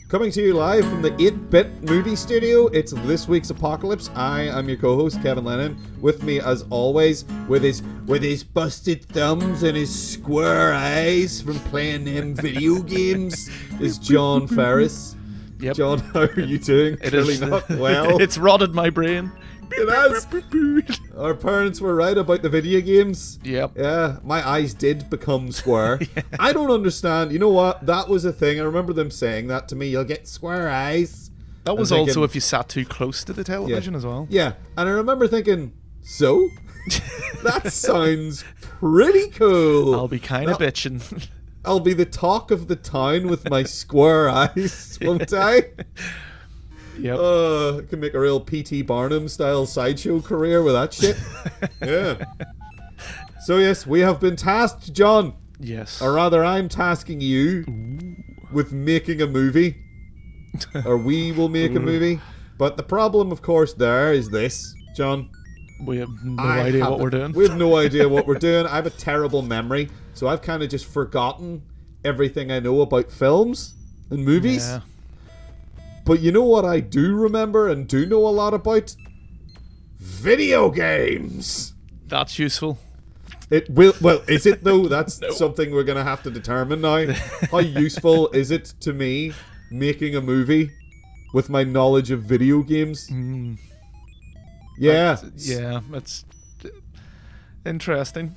Coming to you live from the 8-Bit Movie Studio, it's this week's Apocalypse. I am your co-host, Kevin Lennon. With me, as always, with his busted thumbs and his square eyes from playing them video games, is John Ferris. Yep. John, how are you doing? Clearly not well. It's rotted my brain. It has. Our parents were right about the video games. Yep. Yeah, my eyes did become square. Yeah. I don't understand. You know what? That was a thing. I remember them saying that to me. You'll get square eyes. That was also if you sat too close to the television as well. Yeah, and I remember thinking, so? That sounds pretty cool. I'll be kind of bitching. I'll be the talk of the town with my square eyes, won't I? Yep. I can make a real P.T. Barnum style sideshow career with that shit. Yeah. So yes, we have been tasked, John. Yes. Or rather, I'm tasking you with making a movie. Or we will make a movie. But the problem, of course, there is this, John. We have no idea what we're doing. We have no idea what we're doing. I have a terrible memory, so I've kind of just forgotten everything I know about films and movies. Yeah. But you know what I do remember and do know a lot about? Video games! That's useful. It will. Well, is it though? That's something we're going to have to determine now. How useful is it to me making a movie with my knowledge of video games? Yeah. It's interesting.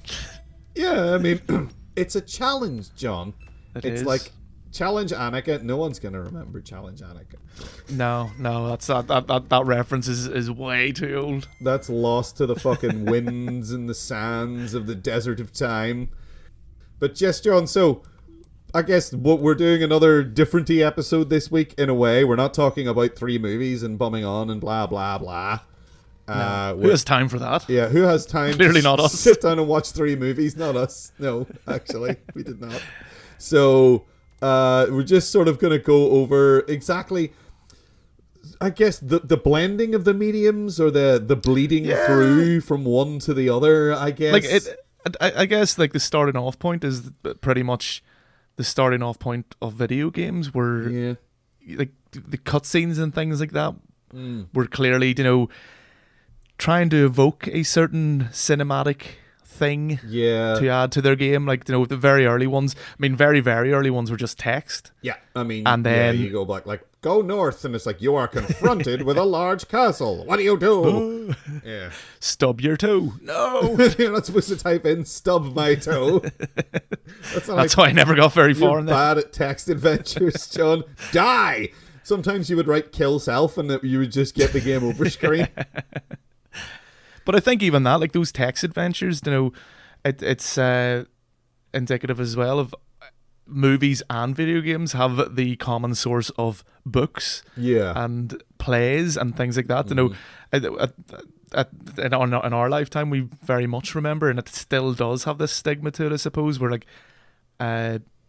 Yeah, I mean, it's a challenge, John. It's is. like Challenge Annika. No one's going to remember Challenge Annika. No, that's that reference is way too old. That's lost to the fucking winds and the sands of the desert of time. But yes, John, so I guess what we're doing another different-y episode this week in a way. We're not talking about 3 movies and bumming on and blah, blah, blah. No. Who has time for that? Yeah, who has time Clearly to not us. sit down and watch 3 movies? Not us. No, actually, we did not. So we're just sort of going to go over exactly, I guess, the blending of the mediums or the bleeding through from one to the other, I guess. Like I guess like the starting off point is pretty much the starting off point of video games where like the cutscenes and things like that were clearly, trying to evoke a certain cinematic thing to add to their game. Like, the very early ones, I mean, very, very early ones were just text. Yeah, I mean, and then you go back, like, go north, and it's like, you are confronted with a large castle. What do you do? Yeah. Stub your toe. No. You're not supposed to type in, stub my toe. That's why I never got very far in that. Bad at text adventures, John. Die! Sometimes you would write kill self, and you would just get the game over screen. But I think even that, like those text adventures, it's indicative as well of movies and video games have the common source of books and plays and things like that. In our lifetime, we very much remember, and it still does have this stigma to it, I suppose, where like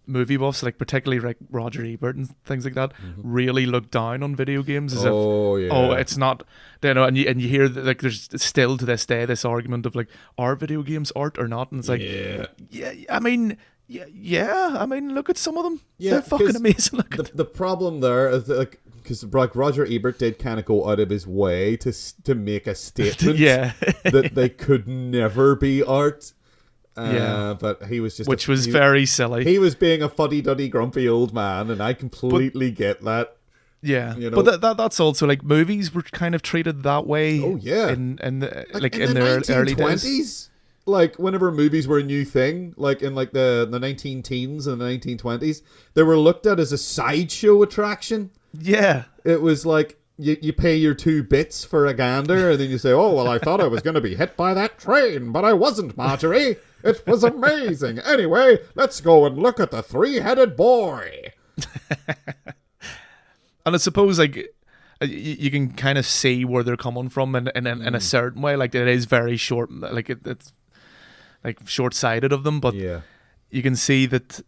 movie buffs, like particularly like Roger Ebert and things like that, really look down on video games as it's not, and you hear that, like, there's still to this day this argument of like, are video games art or not? And it's like, I mean, look at some of them. They're fucking amazing. The problem there is that, like, because like Roger Ebert did kind of go out of his way to make a statement that they could never be art. But he was just which was very silly. He was being a fuddy-duddy grumpy old man, and I completely get that. Yeah, but that's also like movies were kind of treated that way. Oh yeah, in the early 1920s. Like whenever movies were a new thing, like in like the 19-teens and the 1920s, they were looked at as a sideshow attraction. Yeah, it was like you pay your 2 bits for a gander, and then you say, "Oh well, I thought I was going to be hit by that train, but I wasn't, Marjorie. It was amazing. Anyway, let's go and look at the 3-headed boy." And I suppose like you can kind of see where they're coming from in a certain way. Like it is very short, like it's like short-sighted of them, but you can see that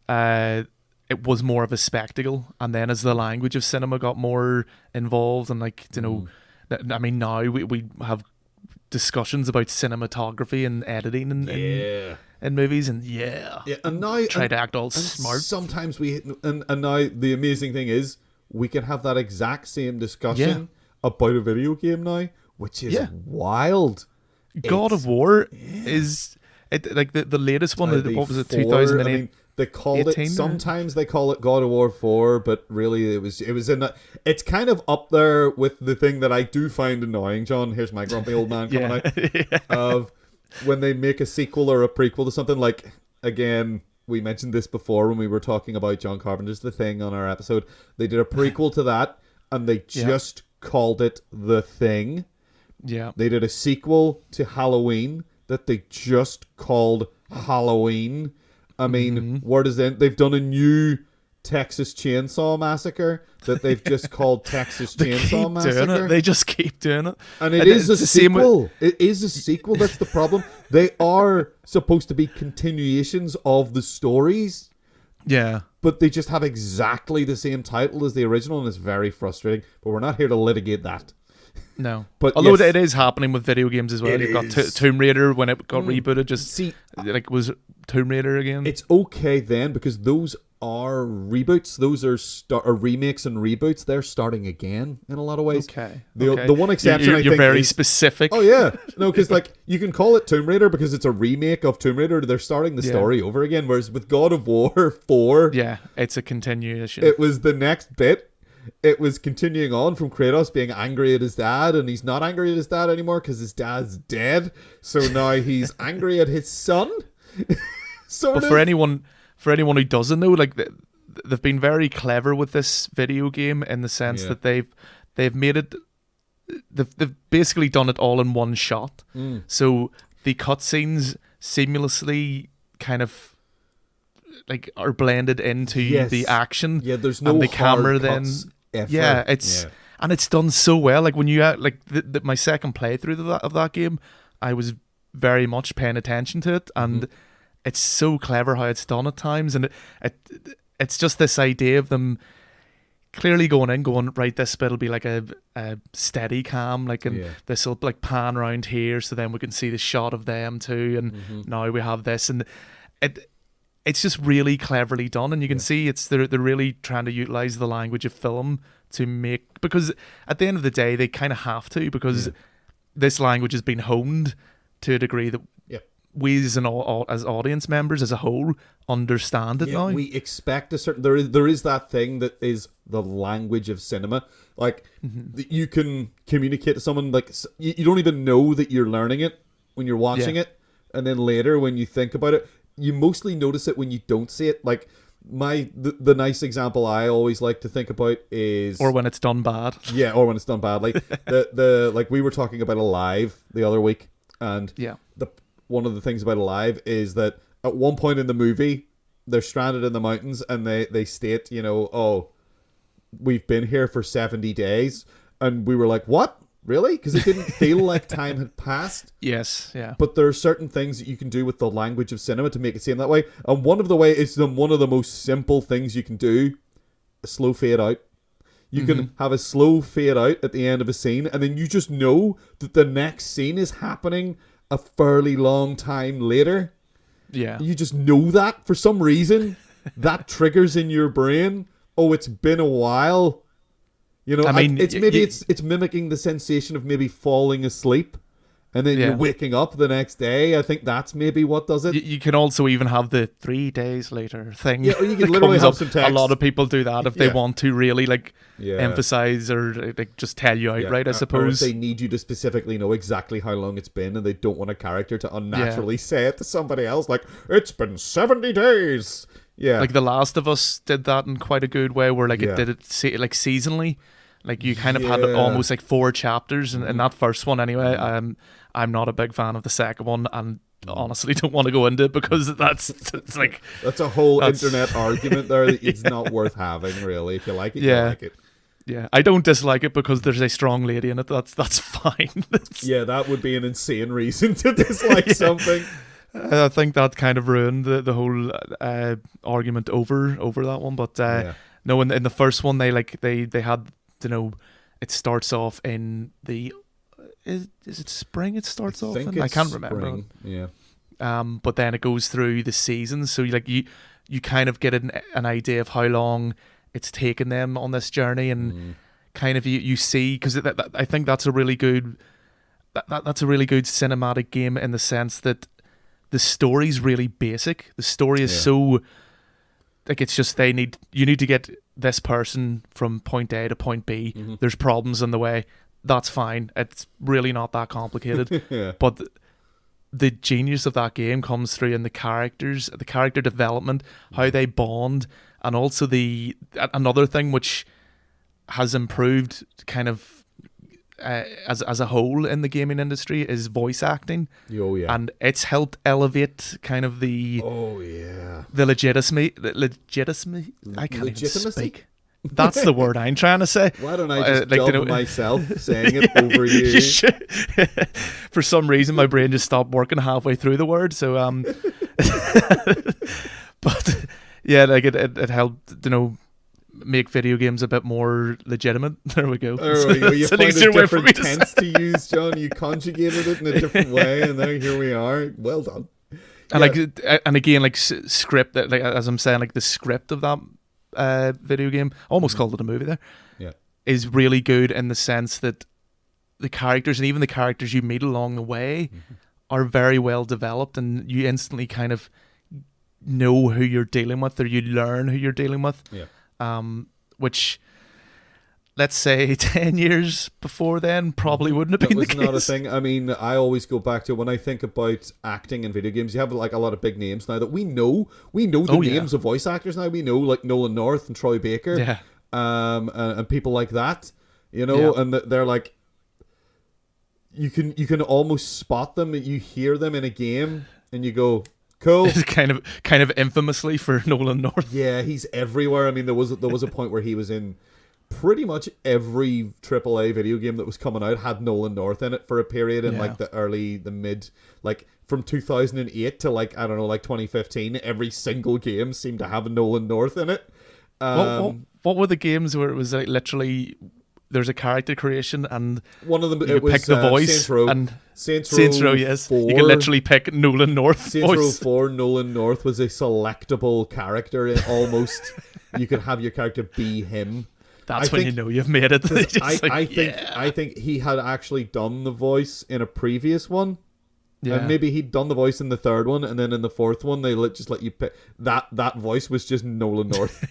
it was more of a spectacle. And then as the language of cinema got more involved, and like I mean, now we have discussions about cinematography and editing in movies, and and now try to act all smart. Sometimes and now the amazing thing is we can have that exact same discussion about a video game now, which is wild. God of War is like the latest one. What was it? 2008. I mean, they called it. Sometimes they call it God of War 4, but really it was in that. It's kind of up there with the thing that I do find annoying, John. Here's my grumpy old man coming out of when they make a sequel or a prequel to something. Like, again, we mentioned this before when we were talking about John Carpenter's The Thing on our episode. They did a prequel to that, and they just called it The Thing. Yeah. They did a sequel to Halloween that they just called Halloween. I mean, word is in. They've done a new Texas Chainsaw Massacre that they've just called Texas Chainsaw Massacre. They just keep doing it. And it is a sequel. It is a sequel. That's the problem. They are supposed to be continuations of the stories. Yeah. But they just have exactly the same title as the original, and it's very frustrating. But we're not here to litigate that. No, but although it is happening with video games as well. You've got Tomb Raider when it got rebooted. Was Tomb Raider again. It's okay then because those are reboots. Those are remakes and reboots. They're starting again in a lot of ways. Okay. The one exception you're very specific. Oh yeah, no, because like you can call it Tomb Raider because it's a remake of Tomb Raider. They're starting the story over again. Whereas with God of War 4, it's a continuation. It was the next bit. It was continuing on from Kratos being angry at his dad, and he's not angry at his dad anymore because his dad's dead. So now he's angry at his son. But for anyone who doesn't know, like they've been very clever with this video game in the sense that they've made it. They've basically done it all in one shot. So the cutscenes seamlessly kind of like are blended into the action. Yeah, there's no and the camera then. Effort. Yeah, and it's done so well. Like when you my second playthrough of that game, I was very much paying attention to it, and it's so clever how it's done at times, and it's just this idea of them clearly going right. This bit'll be like a steady cam, like, and this will like pan around here, so then we can see the shot of them too, and now we have this, and it's just really cleverly done, and you can see they're really trying to utilize the language of film to make, because at the end of the day they kind of have to, because this language has been honed to a degree that we as audience members as a whole understand it now. We expect a certain there is that thing that is the language of cinema, like you can communicate to someone, like you don't even know that you're learning it when you're watching it, and then later when you think about it, you mostly notice it when you don't see it. Like the nice example I always like to think about is, or when it's done bad. Yeah, or when it's done bad. Like the like we were talking about Alive the other week, and one of the things about Alive is that at one point in the movie they're stranded in the mountains, and they state, oh, we've been here for 70 days, and we were like, what? Really? Because it didn't feel like time had passed. Yes, yeah. But there are certain things that you can do with the language of cinema to make it seem that way. And one of the ways is one of the most simple things you can do, a slow fade out. You can have a slow fade out at the end of a scene, and then you just know that the next scene is happening a fairly long time later. Yeah. You just know that for some reason. That triggers in your brain, oh, it's been a while. I mean, it's mimicking the sensation of maybe falling asleep, and then you're waking up the next day. I think that's maybe what does it. You can also even have the 3 days later thing. Yeah, or you can literally have some text. A lot of people do that if they want to really emphasize or just tell you outright, I suppose. Or if they need you to specifically know exactly how long it's been, and they don't want a character to unnaturally say it to somebody else, like, it's been 70 days. Yeah, like The Last of Us did that in quite a good way, where it did it like seasonally. Like you kind of had almost like 4 chapters in that first one anyway. I'm not a big fan of the second one, and honestly don't want to go into it because that's a whole internet argument there that it's not worth having, really. If you like it, you like it. Yeah, I don't dislike it because there's a strong lady in it. That's fine. Yeah, that would be an insane reason to dislike something. I think that kind of ruined the whole argument over that one. But no, in the first one they had, it starts off in the is it spring? It starts off in, I can't remember. Yeah. But then it goes through the seasons, so you kind of get an idea of how long it's taken them on this journey, and kind of you see, because I think that's a really good that's a really good cinematic game in the sense that the story's really basic. The story is so like, it's just you need to get this person from point A to point B. There's problems in the way. That's fine. It's really not that complicated. But the genius of that game comes through in the characters, the character development, how they bond, and also another thing which has improved kind of as a whole in the gaming industry is voice acting. Oh yeah. And it's helped elevate kind of the legitimacy. I can't even speak. That's the word I'm trying to say. Why don't I just dub myself saying it over you? For some reason, my brain just stopped working halfway through the word. So, but yeah, like it helped, make video games a bit more legitimate. There we go. There we go. You find a different tense to use, John. You conjugated it in a different way, and then here we are. Well done. And and again, like script, like as I'm saying, like the script of that video game, almost called it a movie there, is really good in the sense that the characters, and even the characters you meet along the way, are very well developed, and you instantly kind of know who you're dealing with, or you learn who you're dealing with. Which, let's say 10 years before then, probably wouldn't have been the case. That was not a thing. I mean, I always go back to when I think about acting in video games, you have like a lot of big names now that we know. We know the names of voice actors now. We know like Nolan North and Troy Baker, and people like that, and they're like, you can almost spot them. You hear them in a game, and you go, cool. kind of infamously for Nolan North. Yeah, he's everywhere. I mean, there was a point where he was in pretty much every AAA video game that was coming out had Nolan North in it for a period in like the mid, like from 2008 to like, I don't know, like 2015. Every single game seemed to have Nolan North in it. What were the games where it was like literally there's a character creation and one of them you pick the voice Saints Row. and Saints Row, yes, 4. you can literally pick Nolan North. Saints Row 4, Nolan North was a selectable character. Almost, you could have your character be him. That's when you know you've made it. I think he had actually done the voice in a previous one. Yeah. And maybe he'd done the voice in the third one, and then in the fourth one they just let you pick that voice was just Nolan North,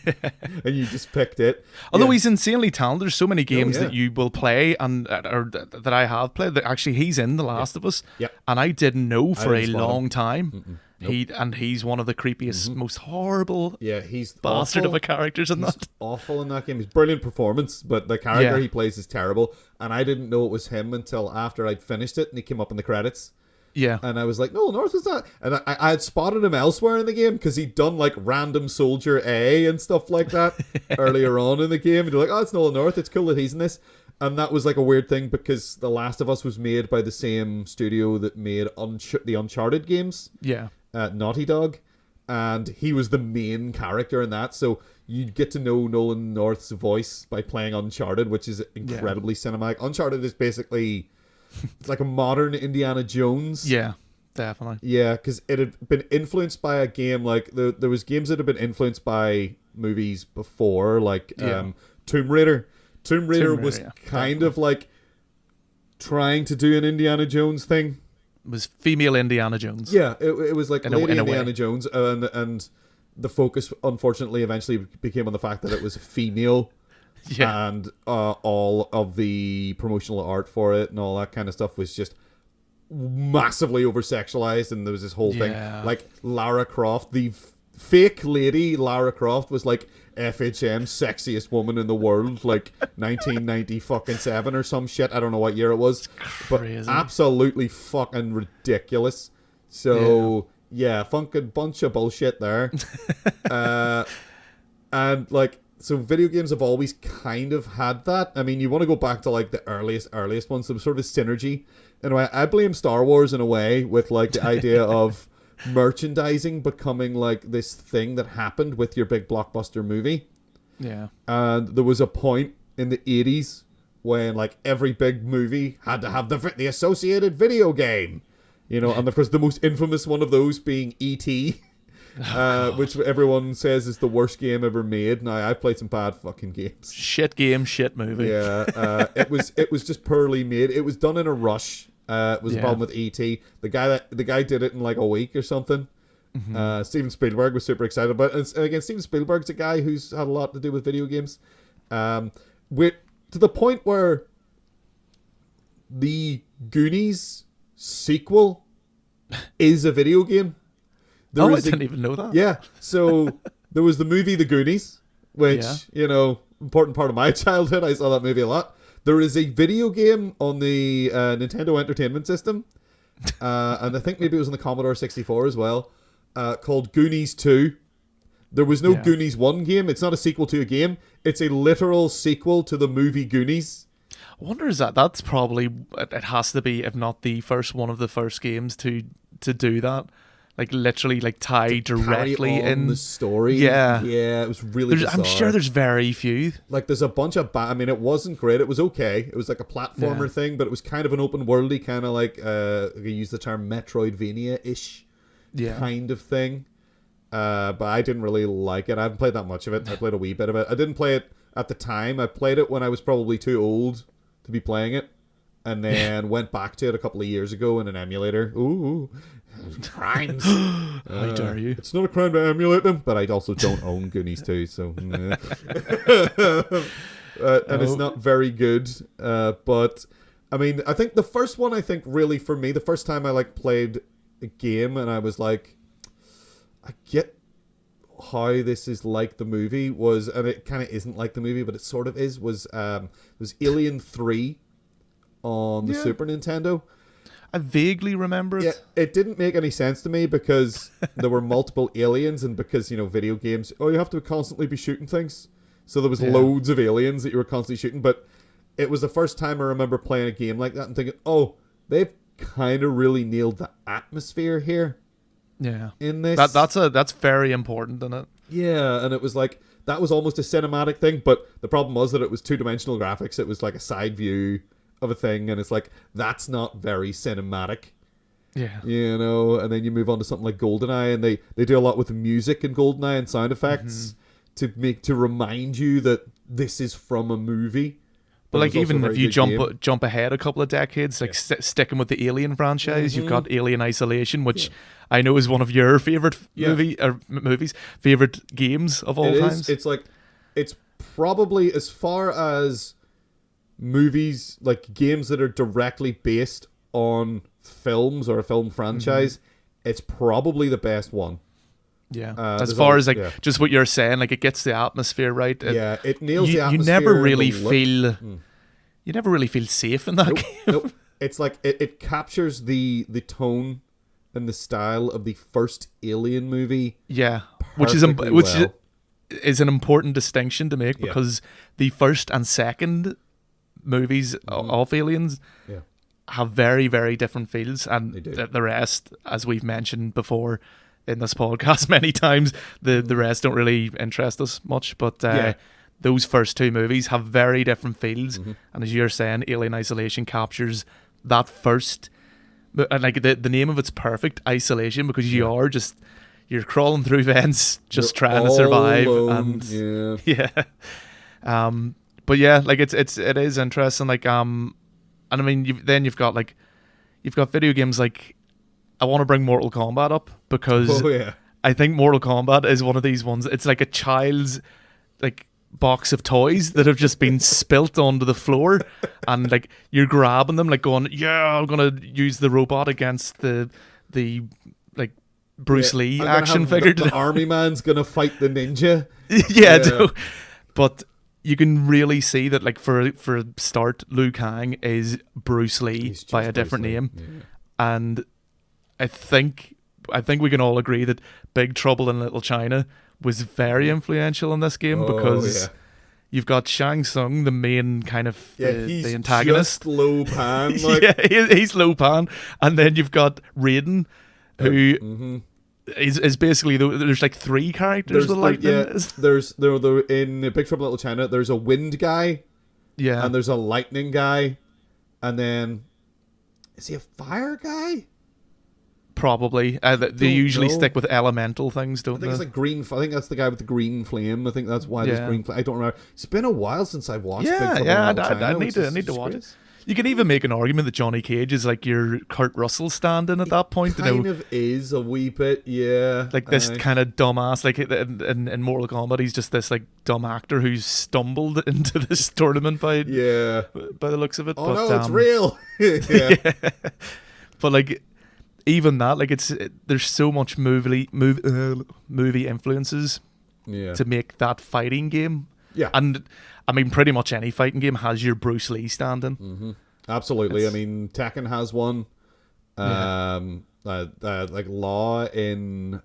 and you just picked it. Although he's insanely talented, there's so many games that you will play and or that I have played that actually he's in The Last of Us, and I didn't know for a long time. Nope. He's one of the creepiest, most horrible, he's bastard of a characters in that. Awful in that game. He's brilliant performance, but the character he plays is terrible, and I didn't know it was him until after I'd finished it and he came up in the credits. Yeah. And I was like, no, North is that. And I had spotted him elsewhere in the game because he'd done like random Soldier A and stuff like that earlier on in the game. And you're like, oh, it's Nolan North. It's cool that he's in this. And that was like a weird thing because The Last of Us was made by the same studio that made the Uncharted games. Yeah. Naughty Dog. And he was the main character in that. So you'd get to know Nolan North's voice by playing Uncharted, which is incredibly cinematic. Uncharted is basically... It's like a modern Indiana Jones. Yeah, definitely. Yeah, because it had been influenced by a game like there was games that had been influenced by movies before, like Tomb Raider. Tomb Raider was kind of like trying to do an Indiana Jones thing. It was female Indiana Jones. Yeah, it was like Lady Indiana Jones, and the focus unfortunately eventually became on the fact that it was female. Yeah. And all of the promotional art for it and all that kind of stuff was just massively over-sexualized, and there was this whole thing. Like, Lara Croft, the fake lady Lara Croft was like FHM's sexiest woman in the world, like 1997 or some shit. I don't know what year it was. But absolutely fucking ridiculous. So, fucking bunch of bullshit there. And, like, so video games have always kind of had that. I mean, you want to go back to like the earliest ones, some sort of synergy. In a way, I blame Star Wars in a way with like the idea of merchandising becoming like this thing that happened with your big blockbuster movie. Yeah. And there was a point in the 80s when like every big movie had to have the associated video game. And of course the most infamous one of those being E.T., which everyone says is the worst game ever made. Now, I've played some bad fucking games. Shit game, shit movie. Yeah, it was just poorly made. It was done in a rush. It was a problem with E.T. The guy did it in like a week or something. Mm-hmm. Steven Spielberg was super excited about it. And again, Steven Spielberg's a guy who's had a lot to do with video games. To the point where the Goonies sequel is a video game. I didn't even know that. Yeah, so there was the movie The Goonies, which, important part of my childhood. I saw that movie a lot. There is a video game on the Nintendo Entertainment System, and I think maybe it was on the Commodore 64 as well, called Goonies 2. There was no Goonies 1 game. It's not a sequel to a game. It's a literal sequel to the movie Goonies. I wonder, that's probably, it has to be, if not the first one of the first games to do that. Like, literally, like, tie directly in the story. Yeah. Yeah, it was really bizarre. I'm sure there's very few. Like, there's a bunch of... I mean, it wasn't great. It was okay. It was like a platformer thing, but it was kind of an open worldy, kind of like, you use the term Metroidvania-ish kind of thing. But I didn't really like it. I haven't played that much of it. I played a wee bit of it. I didn't play it at the time. I played it when I was probably too old to be playing it. And then went back to it a couple of years ago in an emulator. Ooh, crimes. How dare you? It's not a crime to emulate them, but I also don't own Goonies 2, so... and it's not very good. But, I mean, I think the first one, really, for me, the first time I, played a game and I was like, I get how this is like the movie was, and it kind of isn't like the movie, but it sort of is, was Alien 3 on the Super Nintendo. I vaguely remember it. Yeah, it didn't make any sense to me because there were multiple aliens, and because, video games, you have to constantly be shooting things. So there was loads of aliens that you were constantly shooting, but it was the first time I remember playing a game like that and thinking, they've kind of really nailed the atmosphere here. Yeah. In this. That's very important in it. Yeah, and it was like, that was almost a cinematic thing, but the problem was that it was two-dimensional graphics. It was like a side view of a thing, and it's like, that's not very cinematic. Yeah. And then you move on to something like GoldenEye, and they do a lot with the music in GoldenEye and sound effects to remind you that this is from a movie. But like, even if you jump ahead a couple of decades, like sticking with the Alien franchise, you've got Alien Isolation, which I know is one of your favorite favorite games of all times. It's probably, as far as movies, like games that are directly based on films or a film franchise, it's probably the best one. Yeah, as far as just what you're saying, like, it gets the atmosphere right. It nails the atmosphere. You never really feel safe in that game. Nope. It's like it captures the tone and the style of the first Alien movie. Yeah, which is an important distinction to make, because the first and second movies of Aliens have very, very different feels, and the rest, as we've mentioned before in this podcast many times, the rest don't really interest us much, but those first two movies have very different feels, and as you're saying, Alien Isolation captures that first, and like the name of it's perfect, Isolation, because you're crawling through vents just trying to survive alone. And but yeah, like it is interesting, like and I mean you've got video games like, I want to bring Mortal Kombat up, because I think Mortal Kombat is one of these ones. It's like a child's like box of toys that have just been spilt onto the floor, and like you're grabbing them, like going, I'm gonna use the robot against the like Bruce Lee action figure. The army man's gonna fight the ninja. But you can really see that, like, for a start, Liu Kang is Bruce Lee by a different name, and I think we can all agree that Big Trouble in Little China was very influential in this game, because you've got Shang Tsung, the main kind of the antagonist. He's Lo Pan. He's Lo Pan, and then you've got Raiden, who is basically there's like three characters. There's in Big Trouble in Little China. There's a wind guy, and there's a lightning guy, and then is he a fire guy? Probably. They usually stick with elemental things, don't they? I think it's like green. I think that's the guy with the green flame. I think that's why there's green flame. I don't remember. It's been a while since I've watched Bigfoot in China. I need to watch it. You can even make an argument that Johnny Cage is like your Kurt Russell stand-in at that point. Kind of is a wee bit, yeah. Like this kind of dumbass, like in Mortal Kombat, he's just this like dumb actor who's stumbled into this tournament by the looks of it. Oh, but, no, it's real. Yeah. But like even that, like there's so much movie influences to make that fighting game. Yeah. And I mean, pretty much any fighting game has your Bruce Lee stand-in. Mm-hmm. Absolutely. I mean, Tekken has one. Like Law in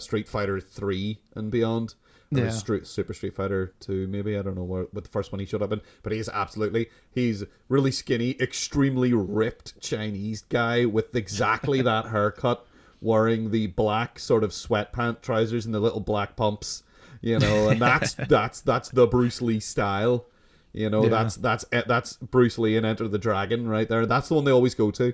Street Fighter 3 and beyond. Super Street Fighter 2, maybe. I don't know what the first one he showed up in. But he's really skinny, extremely ripped Chinese guy with exactly that haircut, wearing the black sort of sweatpant trousers and the little black pumps. You know, and that's the Bruce Lee style. You know, that's Bruce Lee in Enter the Dragon right there. That's the one they always go to.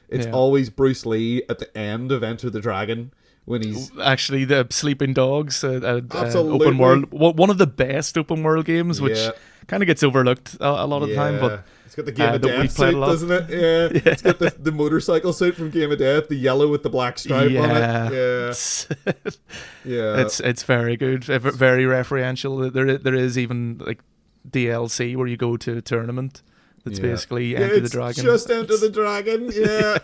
It's always Bruce Lee at the end of Enter the Dragon when he's actually the Sleeping Dogs, open world, one of the best open world games, which kind of gets overlooked a lot of the time, but. It's got the Game of Death suit, doesn't it? Yeah. It's got the motorcycle suit from Game of Death, the yellow with the black stripe on it. Yeah. It's very good, very referential. There is even like DLC where you go to a tournament that's basically Enter the Dragon. Just Enter the Dragon, yeah.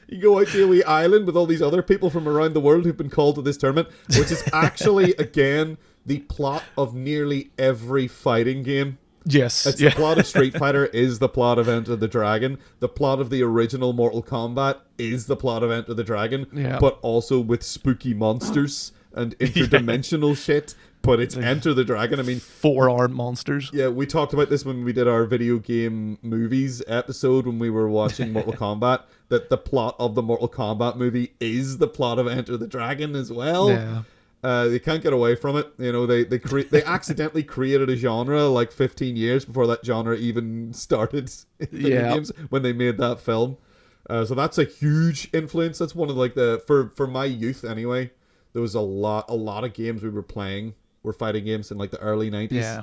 You go out to a wee island with all these other people from around the world who've been called to this tournament, which is actually, again, the plot of nearly every fighting game. Yes. It's the plot of Street Fighter is the plot of Enter the Dragon. The plot of the original Mortal Kombat is the plot of Enter the Dragon, but also with spooky monsters and interdimensional shit. But it's like Enter the Dragon. I mean, 4-armed monsters. Yeah, we talked about this when we did our video game movies episode when we were watching Mortal Kombat. That the plot of the Mortal Kombat movie is the plot of Enter the Dragon as well. Yeah. They can't get away from it. You know, they accidentally created a genre like 15 years before that genre even started in video games when they made that film. So that's a huge influence. That's one of like for my youth anyway. There was a lot of games we were playing were fighting games in like the early 90s. Yeah.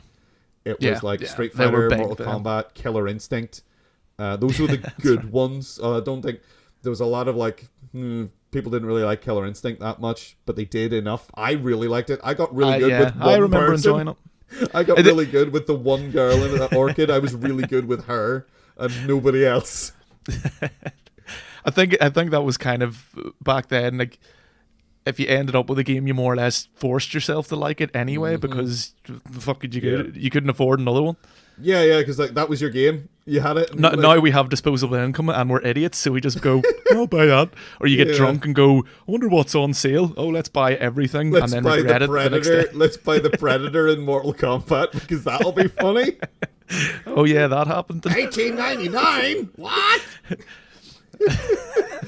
It was like Street Fighter, Mortal Kombat, Killer Instinct. Those were the good ones. I don't think there was a lot of like people didn't really like Killer Instinct that much, but they did enough. I really liked it. I got really good with one I remember person. Enjoying it. I got really good with the one girl in that Orchid. I was really good with her and nobody else. I think that was kind of back then, like if you ended up with a game, you more or less forced yourself to like it anyway, because the fuck could you get it? You couldn't afford another one. Yeah, because like that was your game. You had it. Now we have disposable income and we're idiots, so we just go, I'll buy that. Or you get drunk and go, I wonder what's on sale. Oh, let's buy everything. Let's and then buy regret the it Predator. the next day. Let's buy the Predator in Mortal Kombat because that'll be funny. Oh yeah, that happened. $18.99. What?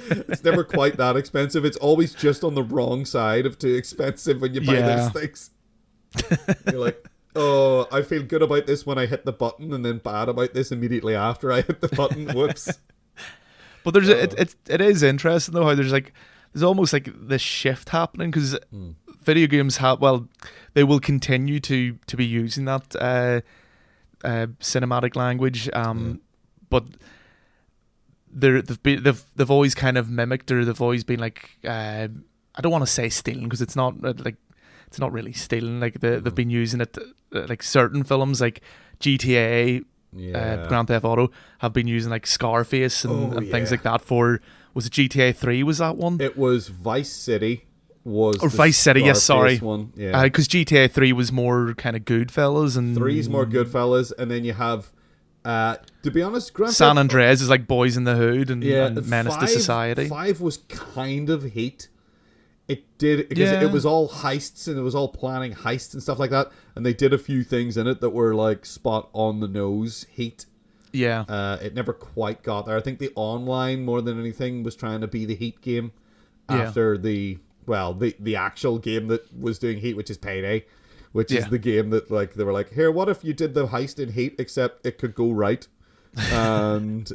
It's never quite that expensive. It's always just on the wrong side of too expensive when you buy those things. You're like, oh, I feel good about this when I hit the button, and then bad about this immediately after I hit the button. Whoops. But there's it is interesting though how there's almost like this shift happening because video games they will continue to be using that cinematic language, but they've always kind of mimicked, or they've always been like I don't want to say stealing because it's not it's not really stealing. Like they've been using it like certain films like GTA, Grand Theft Auto have been using like Scarface and things like that for. Was it GTA 3? Was that one? It was Vice City. Vice City, yes, sorry. One. Yeah. Because GTA 3 was more kind of Goodfellas and 3's more Goodfellas, and then you have to be honest, San Andreas is like Boys in the Hood and Menace to Society. 5 was kind of Heat. It did because it was all heists and it was all planning heists and stuff like that, and they did a few things in it that were like spot on the nose Heat. Yeah. It never quite got there. I think the online more than anything was trying to be the Heat game after the actual game that was doing Heat, which is Payday, which is the game that like they were like, here, what if you did the heist in Heat except it could go right? and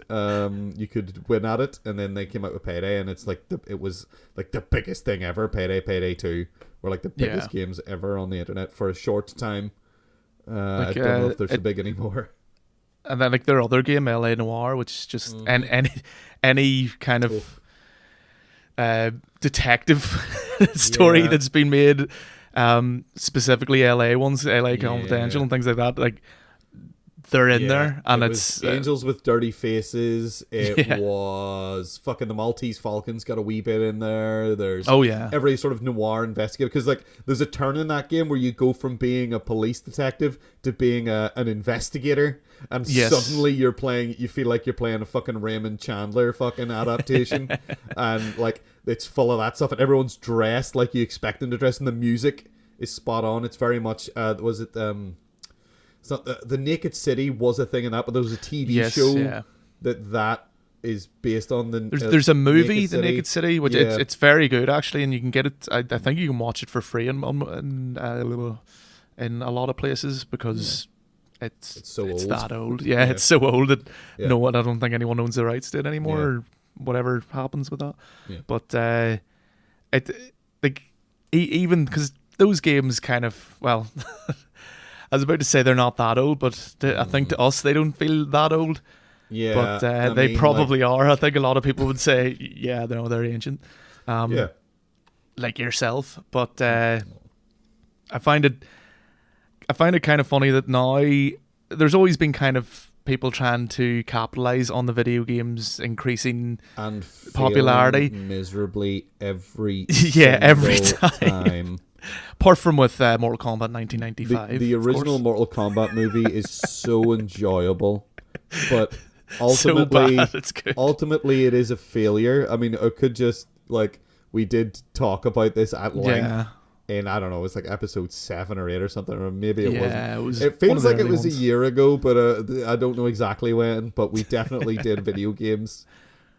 you could win at it. And then they came out with Payday, and it was like the biggest thing ever. Payday 2 were like the biggest games ever on the internet for a short time. I don't know if they're so big anymore. And then like their other game, LA Noire, which is just any kind of detective story that's been made, specifically LA ones, LA Confidential and things like that, like they're in there, and it's Angels with Dirty Faces. It was fucking the Maltese Falcons got a wee bit in there. There's every sort of noir investigative, because like there's a turn in that game where you go from being a police detective to being an investigator, and suddenly you feel like you're playing a fucking Raymond Chandler fucking adaptation, and like it's full of that stuff, and everyone's dressed like you expect them to dress, and the music is spot on. It's very much it's not the Naked City was a thing in that, but there was a TV show that is based on the. There's a movie, The Naked City, which it's very good actually, and you can get it. I think you can watch it for free in a lot of places, because it's old. That old. Yeah, it's so old that no one. I don't think anyone owns the rights to it anymore, or whatever happens with that. Yeah. But it like even because those games kind of I was about to say they're not that old, but I think to us they don't feel that old. Yeah, but they probably are. I think a lot of people would say, they're ancient. Like yourself. But I find it kind of funny that now there's always been kind of people trying to capitalize on the video games increasing and popularity miserably every time. Apart from with Mortal Kombat 1995. The original Mortal Kombat movie is so enjoyable, but ultimately, ultimately it is a failure. I mean, it could just, like, we did talk about this at length in, I don't know, it's like episode 7 or 8 or something, or maybe it wasn't. It feels like it was a year ago, but I don't know exactly when, but we definitely did video games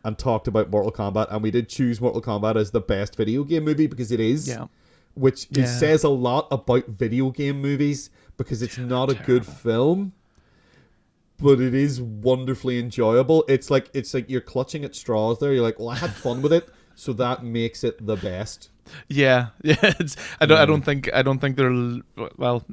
and talked about Mortal Kombat, and we did choose Mortal Kombat as the best video game movie because it is. Yeah. Which says a lot about video game movies, because it's not a good film, but it is wonderfully enjoyable. It's like you're clutching at straws there. You're like, well, I had fun with it, so that makes it the best. Yeah. I don't think there'll. Well,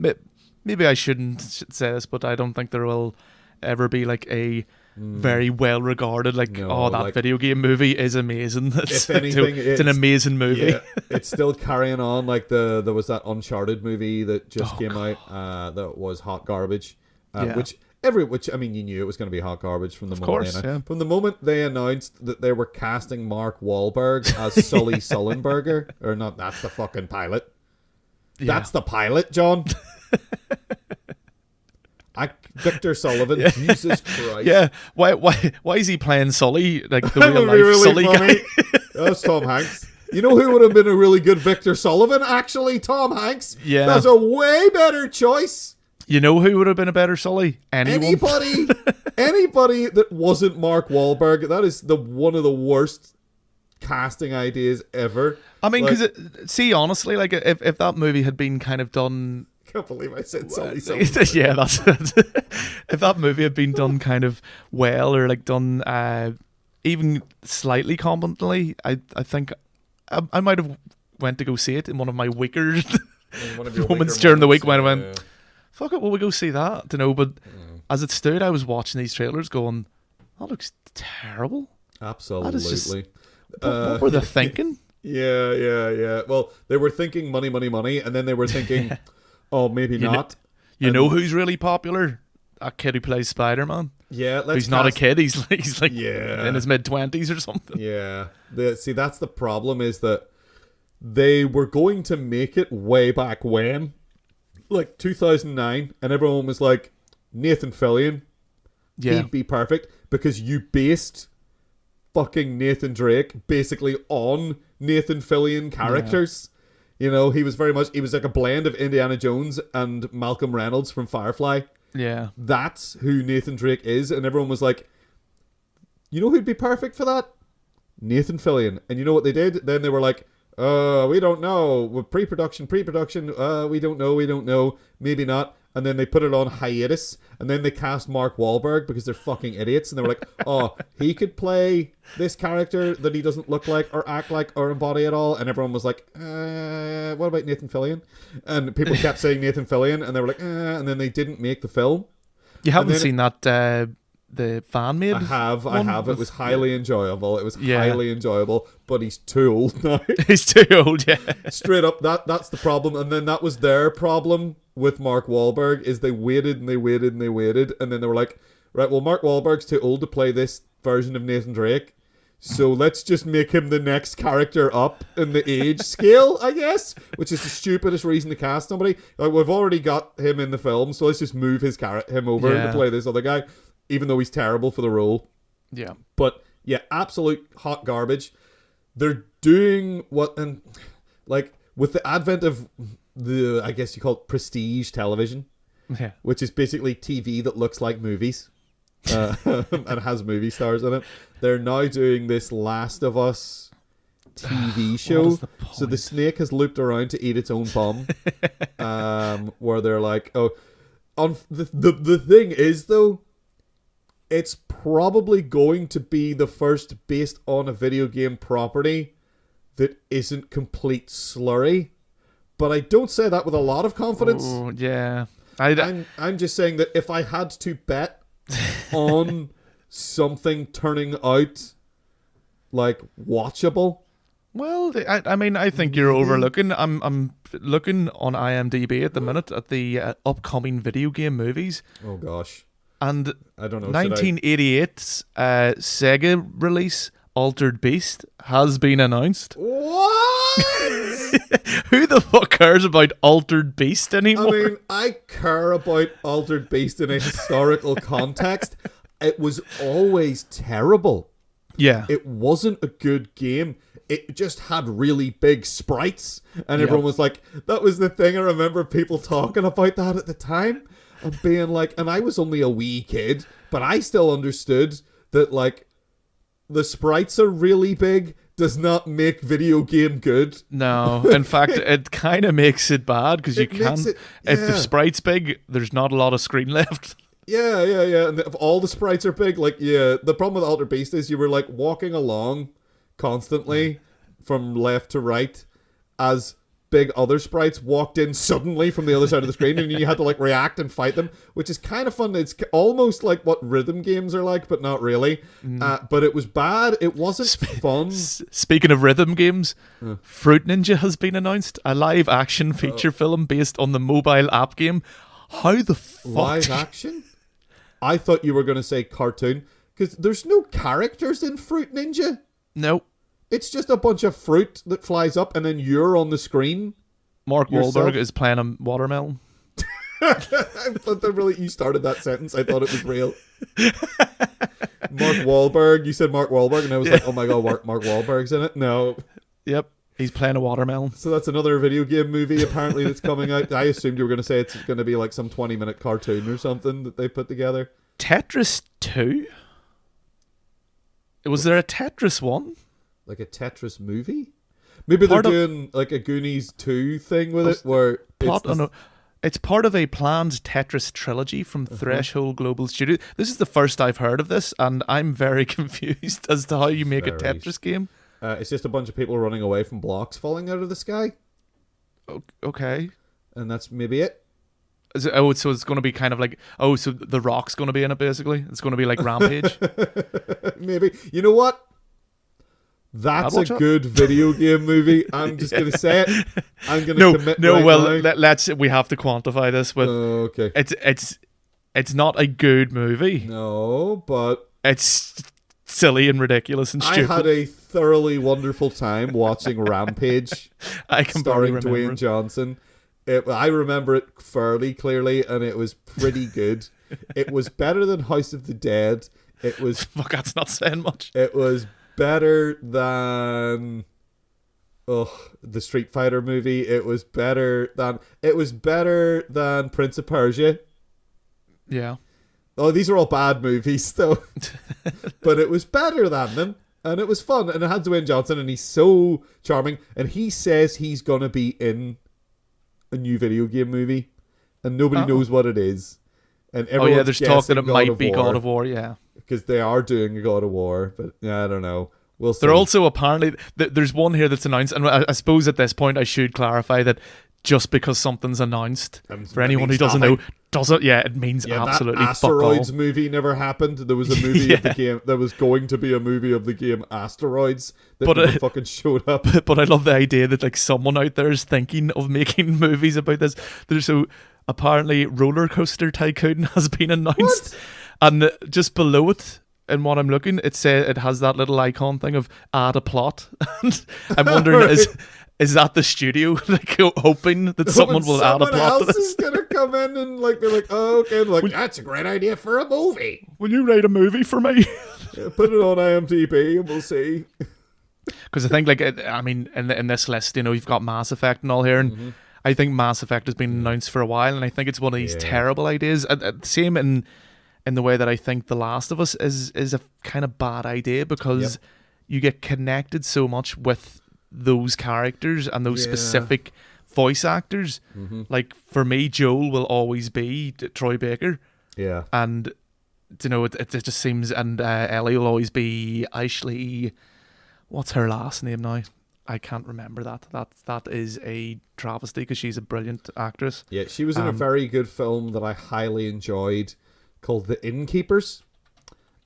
maybe I shouldn't say this, but I don't think there will ever be like a very well regarded video game movie is amazing. If anything, it's an amazing movie. Yeah, it's still carrying on. Like there was that Uncharted movie that just came out that was hot garbage, which I mean, you knew it was going to be hot garbage from the from the moment they announced that they were casting Mark Wahlberg as Sully Sullenberger, or not. That's the fucking pilot. That's the pilot, John. Victor Sullivan, Jesus Christ! Yeah, why is he playing Sully, like the real life really Sully funny guy? That's Tom Hanks. You know who would have been a really good Victor Sullivan? Actually, Tom Hanks. Yeah, that's a way better choice. You know who would have been a better Sully? Anybody that wasn't Mark Wahlberg. That is one of the worst casting ideas ever. I mean, because honestly, like if that movie had been kind of done. I can't believe I said Sully. Yeah, that's if that movie had been done kind of well, or like done even slightly competently, I think I might have went to go see it in one of my weaker moments during the week when I went, fuck it, will we go see that? But as it stood, I was watching these trailers going, that looks terrible. Absolutely. What were they thinking? Yeah. Well, they were thinking money, and then they were thinking, oh, maybe not. You know who's really popular? A kid who plays Spider-Man. Yeah, he's not a kid. He's like in his mid-20s or something. Yeah. See, that's the problem, is that they were going to make it way back when, like 2009, and everyone was like, Nathan Fillion, he'd be perfect, because you based fucking Nathan Drake basically on Nathan Fillion characters. You know, he was like a blend of Indiana Jones and Malcolm Reynolds from Firefly. Yeah. That's who Nathan Drake is. And everyone was like, you know who'd be perfect for that? Nathan Fillion. And you know what they did? Then they were like, we don't know. Pre-production. We don't know. Maybe not. and then they put it on hiatus, and then they cast Mark Wahlberg because they're fucking idiots, and they were like, oh, he could play this character that he doesn't look like or act like or embody at all, and everyone was like, what about Nathan Fillion? And people kept saying Nathan Fillion, and they were like, and then they didn't make the film. You haven't seen that the fan made? I have. It was highly enjoyable. It was highly enjoyable, but he's too old now. He's too old, yeah. Straight up, that's the problem. And then that was their problem with Mark Wahlberg, is they waited and they waited and they waited, and then they were like, right, well, Mark Wahlberg's too old to play this version of Nathan Drake, so let's just make him the next character up in the age scale, I guess, which is the stupidest reason to cast somebody. Like, we've already got him in the film, so let's just move him over to play this other guy, even though he's terrible for the role. Yeah. But yeah, absolute hot garbage. They're doing what, and like with the advent of the, I guess you call it prestige television, which is basically TV that looks like movies and has movie stars in it. They're now doing this Last of Us TV show. So the snake has looped around to eat its own bum. Where they're like, oh, the thing is though, it's probably going to be the first based on a video game property that isn't complete slurry. But I don't say that with a lot of confidence. Oh, yeah. I'm just saying that if I had to bet on something turning out like watchable. Well, I mean, I think you're overlooking. I'm looking on IMDb at the minute at the upcoming video game movies. Oh gosh. And I don't know. 1988's Sega release, Altered Beast, has been announced. What? Who the fuck cares about Altered Beast anymore? I mean, I care about Altered Beast in a historical context. It was always terrible. Yeah. It wasn't a good game. It just had really big sprites. And everyone was like, that was the thing. I remember people talking about that at the time. And being like, and I was only a wee kid, but I still understood that, like, the sprites are really big does not make video game good. No, in fact, it kind of makes it bad because you can't. If the sprite's big, there's not a lot of screen left. Yeah. And if all the sprites are big, like, the problem with Altered Beast is you were, like, walking along constantly from left to right as big other sprites walked in suddenly from the other side of the screen, and you had to like react and fight them, which is kind of fun. It's almost like what rhythm games are like, but not really. But it was bad. It wasn't fun. Speaking of rhythm games, Fruit Ninja has been announced, a live action feature film based on the mobile app game. How the fuck? Live action? I thought you were going to say cartoon, because there's no characters in Fruit Ninja. No. It's just a bunch of fruit that flies up, and then you're on the screen. Mark Wahlberg is playing a watermelon. I thought that really, you started that sentence. I thought it was real. Mark Wahlberg. You said Mark Wahlberg, and I was like, oh my god, Mark Wahlberg's in it? No. Yep. He's playing a watermelon. So that's another video game movie apparently that's coming out. I assumed you were going to say it's going to be like some 20-minute cartoon or something that they put together. Tetris 2? Was there a Tetris 1? Like a Tetris movie? Maybe they're doing like a Goonies 2 thing with it, where it's part of a planned Tetris trilogy from Threshold Global Studio. This is the first I've heard of this, and I'm very confused as to how you make a Tetris game. It's just a bunch of people running away from blocks falling out of the sky. Okay. And that's maybe it. So it's going to be kind of like, so The Rock's going to be in it, basically? It's going to be like Rampage? Maybe. You know what? That's a good video game movie. I'm just going to say it. I'm going to commit right now. We have to quantify this with... Okay. It's not a good movie. No, but... It's silly and ridiculous and stupid. I had a thoroughly wonderful time watching Rampage. Starring Dwayne Johnson. I remember it fairly clearly, and it was pretty good. It was better than House of the Dead. It was... Fuck, that's not saying much. It was better than the Street Fighter movie. It was better than Prince of Persia. Yeah. Oh, these are all bad movies though. But it was better than them, and it was fun, and it had Dwayne Johnson, and he's so charming, and he says he's gonna be in a new video game movie, and nobody knows what it is. And there's talk that it might be God of War, yeah. Because they are doing a God of War, but I don't know. We'll see. They're also apparently... There's one here that's announced, and I suppose at this point I should clarify that just because something's announced, for anyone who doesn't know, it means absolutely that Asteroids movie never happened. There was a movie of the game, there was going to be a movie of the game Asteroids that never fucking showed up. But I love the idea that like someone out there is thinking of making movies about this. So apparently Roller Coaster Tycoon has been announced. What? And just below it, in what I'm looking, it has that little icon thing of add a plot. And I'm wondering, is that the studio like hoping that someone will add a plot to this? Someone else is gonna come in and like be like, oh, okay, that's a great idea for a movie. Will you write a movie for me? Yeah, put it on IMDb and we'll see. Because I think, like, I mean, in this list, you've got Mass Effect and all here, and I think Mass Effect has been announced for a while, and I think it's one of these terrible ideas. Same in the way that I think The Last of Us is a kind of bad idea, because you get connected so much with those characters and those specific voice actors. Like for me, Joel will always be Troy Baker. Yeah. And it just seems, and Ellie will always be Ashley. What's her last name now? I can't remember that. That is a travesty because she's a brilliant actress. Yeah, she was in a very good film that I highly enjoyed called The Innkeepers.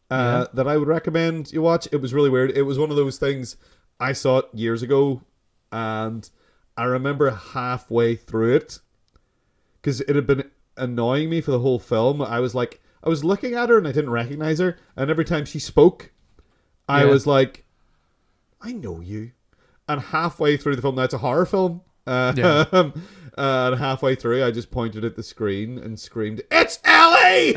That I would recommend you watch. It was really weird. It was one of those things. I saw it years ago, and I remember halfway through it, because it had been annoying me for the whole film. I was looking at her and I didn't recognize her, and every time she spoke, I was like, I know you. And halfway through the film, now it's a horror film, and halfway through, I just pointed at the screen and screamed, "It's Ellie!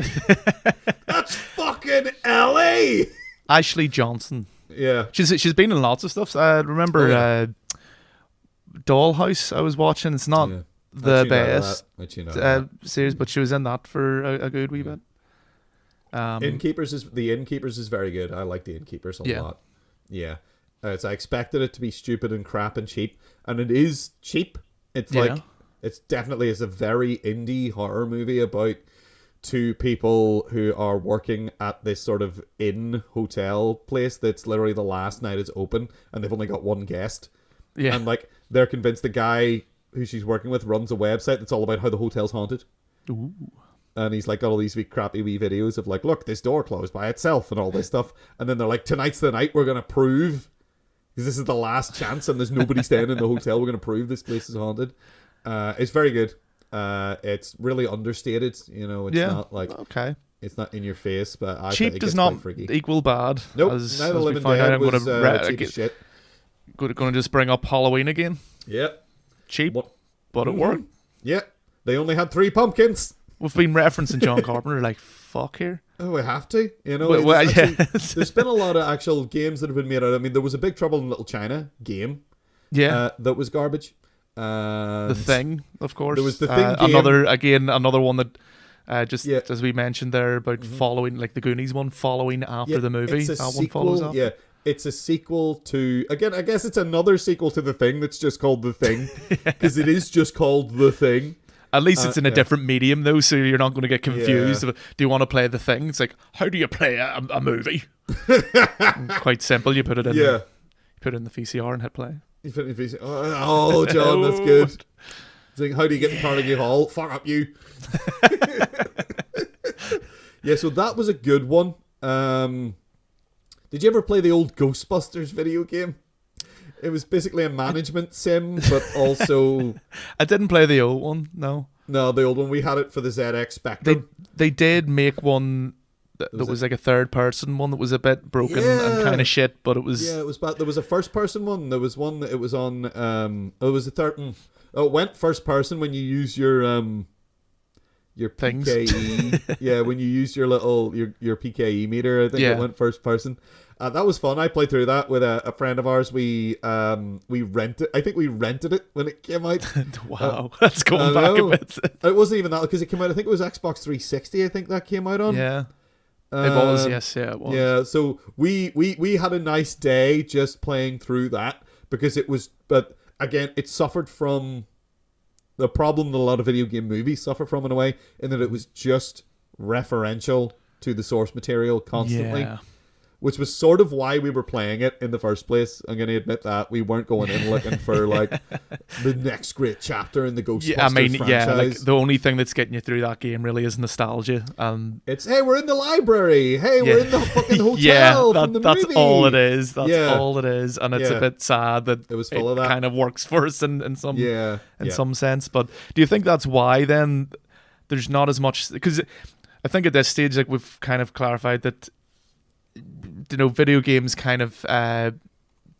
That's fucking Ellie!" Ashley Johnson. Yeah, she's been in lots of stuff. I remember Dollhouse I was watching. It's not the best series, but she was in that for a good wee bit. Innkeepers is very good. I like the Innkeepers a lot. Yeah, I expected it to be stupid and crap and cheap, and it is cheap. It's it's definitely a very indie horror movie about two people who are working at this sort of inn hotel place that's literally the last night it's open, and they've only got one guest. Yeah. And like they're convinced the guy who she's working with runs a website that's all about how the hotel's haunted. Ooh. And he's like got all these crappy wee videos of like, look, this door closed by itself and all this stuff. And then they're like, tonight's the night we're gonna prove, because this is the last chance and there's nobody staying in the hotel, we're gonna prove this place is haunted. It's very good. It's really understated, it's not like it's not in your face, but I cheap does not equal bad. Nope, Night of the Living Dead was cheap as shit. Going to just bring up Halloween again. Yep, cheap, but it worked. Yeah, they only had 3 pumpkins. We've been referencing John Carpenter like fuck here. Oh, we have to. There's been a lot of actual games that have been made out. I mean, there was a Big Trouble in Little China game. Yeah, that was garbage. The Thing, of course. There was the Thing game. Another one that as we mentioned there about following, like the Goonies one, following after the movie. It's a sequel. Yeah, it's a sequel to, again, I guess it's another sequel to The Thing that's just called The Thing, because it is just called The Thing. At least it's in a different medium though, so you're not going to get confused. Do you want to play The Thing? It's like, how do you play a movie? Quite simple. You put it in. You put it in the VCR and hit play. Oh, John, that's good. It's like, how do you get to Carnegie Hall? Fuck up, you. Yeah, so that was a good one. Did you ever play the old Ghostbusters video game? It was basically a management sim, but also... I didn't play the old one, no. No, the old one. We had it for the ZX Spectrum. They did make one that was like a third-person one that was a bit broken and kind of shit, but it was... Yeah, it was bad. There was a first-person one. There was one that it was on... it was a third... it went first-person when you use your things. PKE. Yeah, when you use your little... Your PKE meter, I think it went first-person. That was fun. I played through that with a friend of ours. We rented. I think we rented it when it came out. Wow, that's going back a bit. It wasn't even that, because it came out. I think it was Xbox 360. I think that came out on. Yeah, it was. Yes, yeah, it was. Yeah, so we had a nice day just playing through that, because it was. But again, it suffered from the problem that a lot of video game movies suffer from in a way, in that it was just referential to the source material constantly. Yeah. Which was sort of why we were playing it in the first place. I'm going to admit that. We weren't going in looking for, like, the next great chapter in the Ghostbusters franchise. Like, the only thing that's getting you through that game really is nostalgia. It's, hey, we're in the library. Hey, we're in the fucking hotel from the that's movie. all it is. That's all it is. And it's a bit sad that it was full of that. Kind of works for us in some some sense. But do you think that's why, then, there's not as much... Because I think at this stage, like, we've kind of clarified that, you know, video games kind of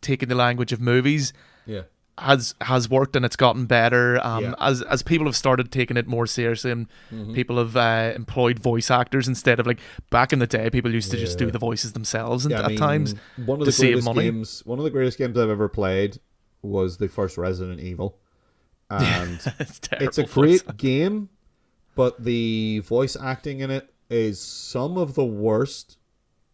taking the language of movies has worked, and it's gotten better as people have started taking it more seriously, and people have employed voice actors instead of, like, back in the day people used to just do the voices themselves at times to save money. One of the greatest games I've ever played was the first Resident Evil, and it's a great game, but the voice acting in it is some of the worst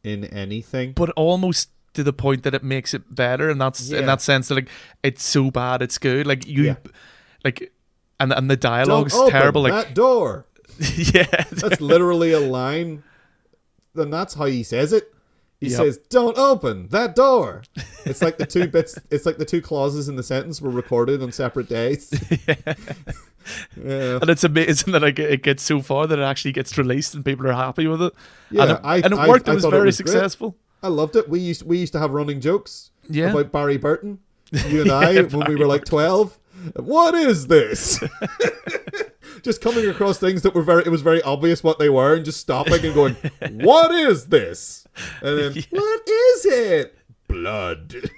in anything, but almost to the point that it makes it better, and that's in that sense that, like, it's so bad it's good. Like, you like, and the dialogue's terrible. Like, that door. That's literally a line, and that's how he says it. He says, "Don't open that door." It's like the two bits. It's like the two clauses in the sentence were recorded on separate days. And it's amazing that, like, it gets so far that it actually gets released and people are happy with it. Yeah, and it worked. It was very successful. Great. I loved it. We used to have running jokes about Barry Burton. You and I, when we were like 12. What is this? Just coming across things that were it was very obvious what they were, and just stopping and going, "What is this?" And then, "What is it?" Blood.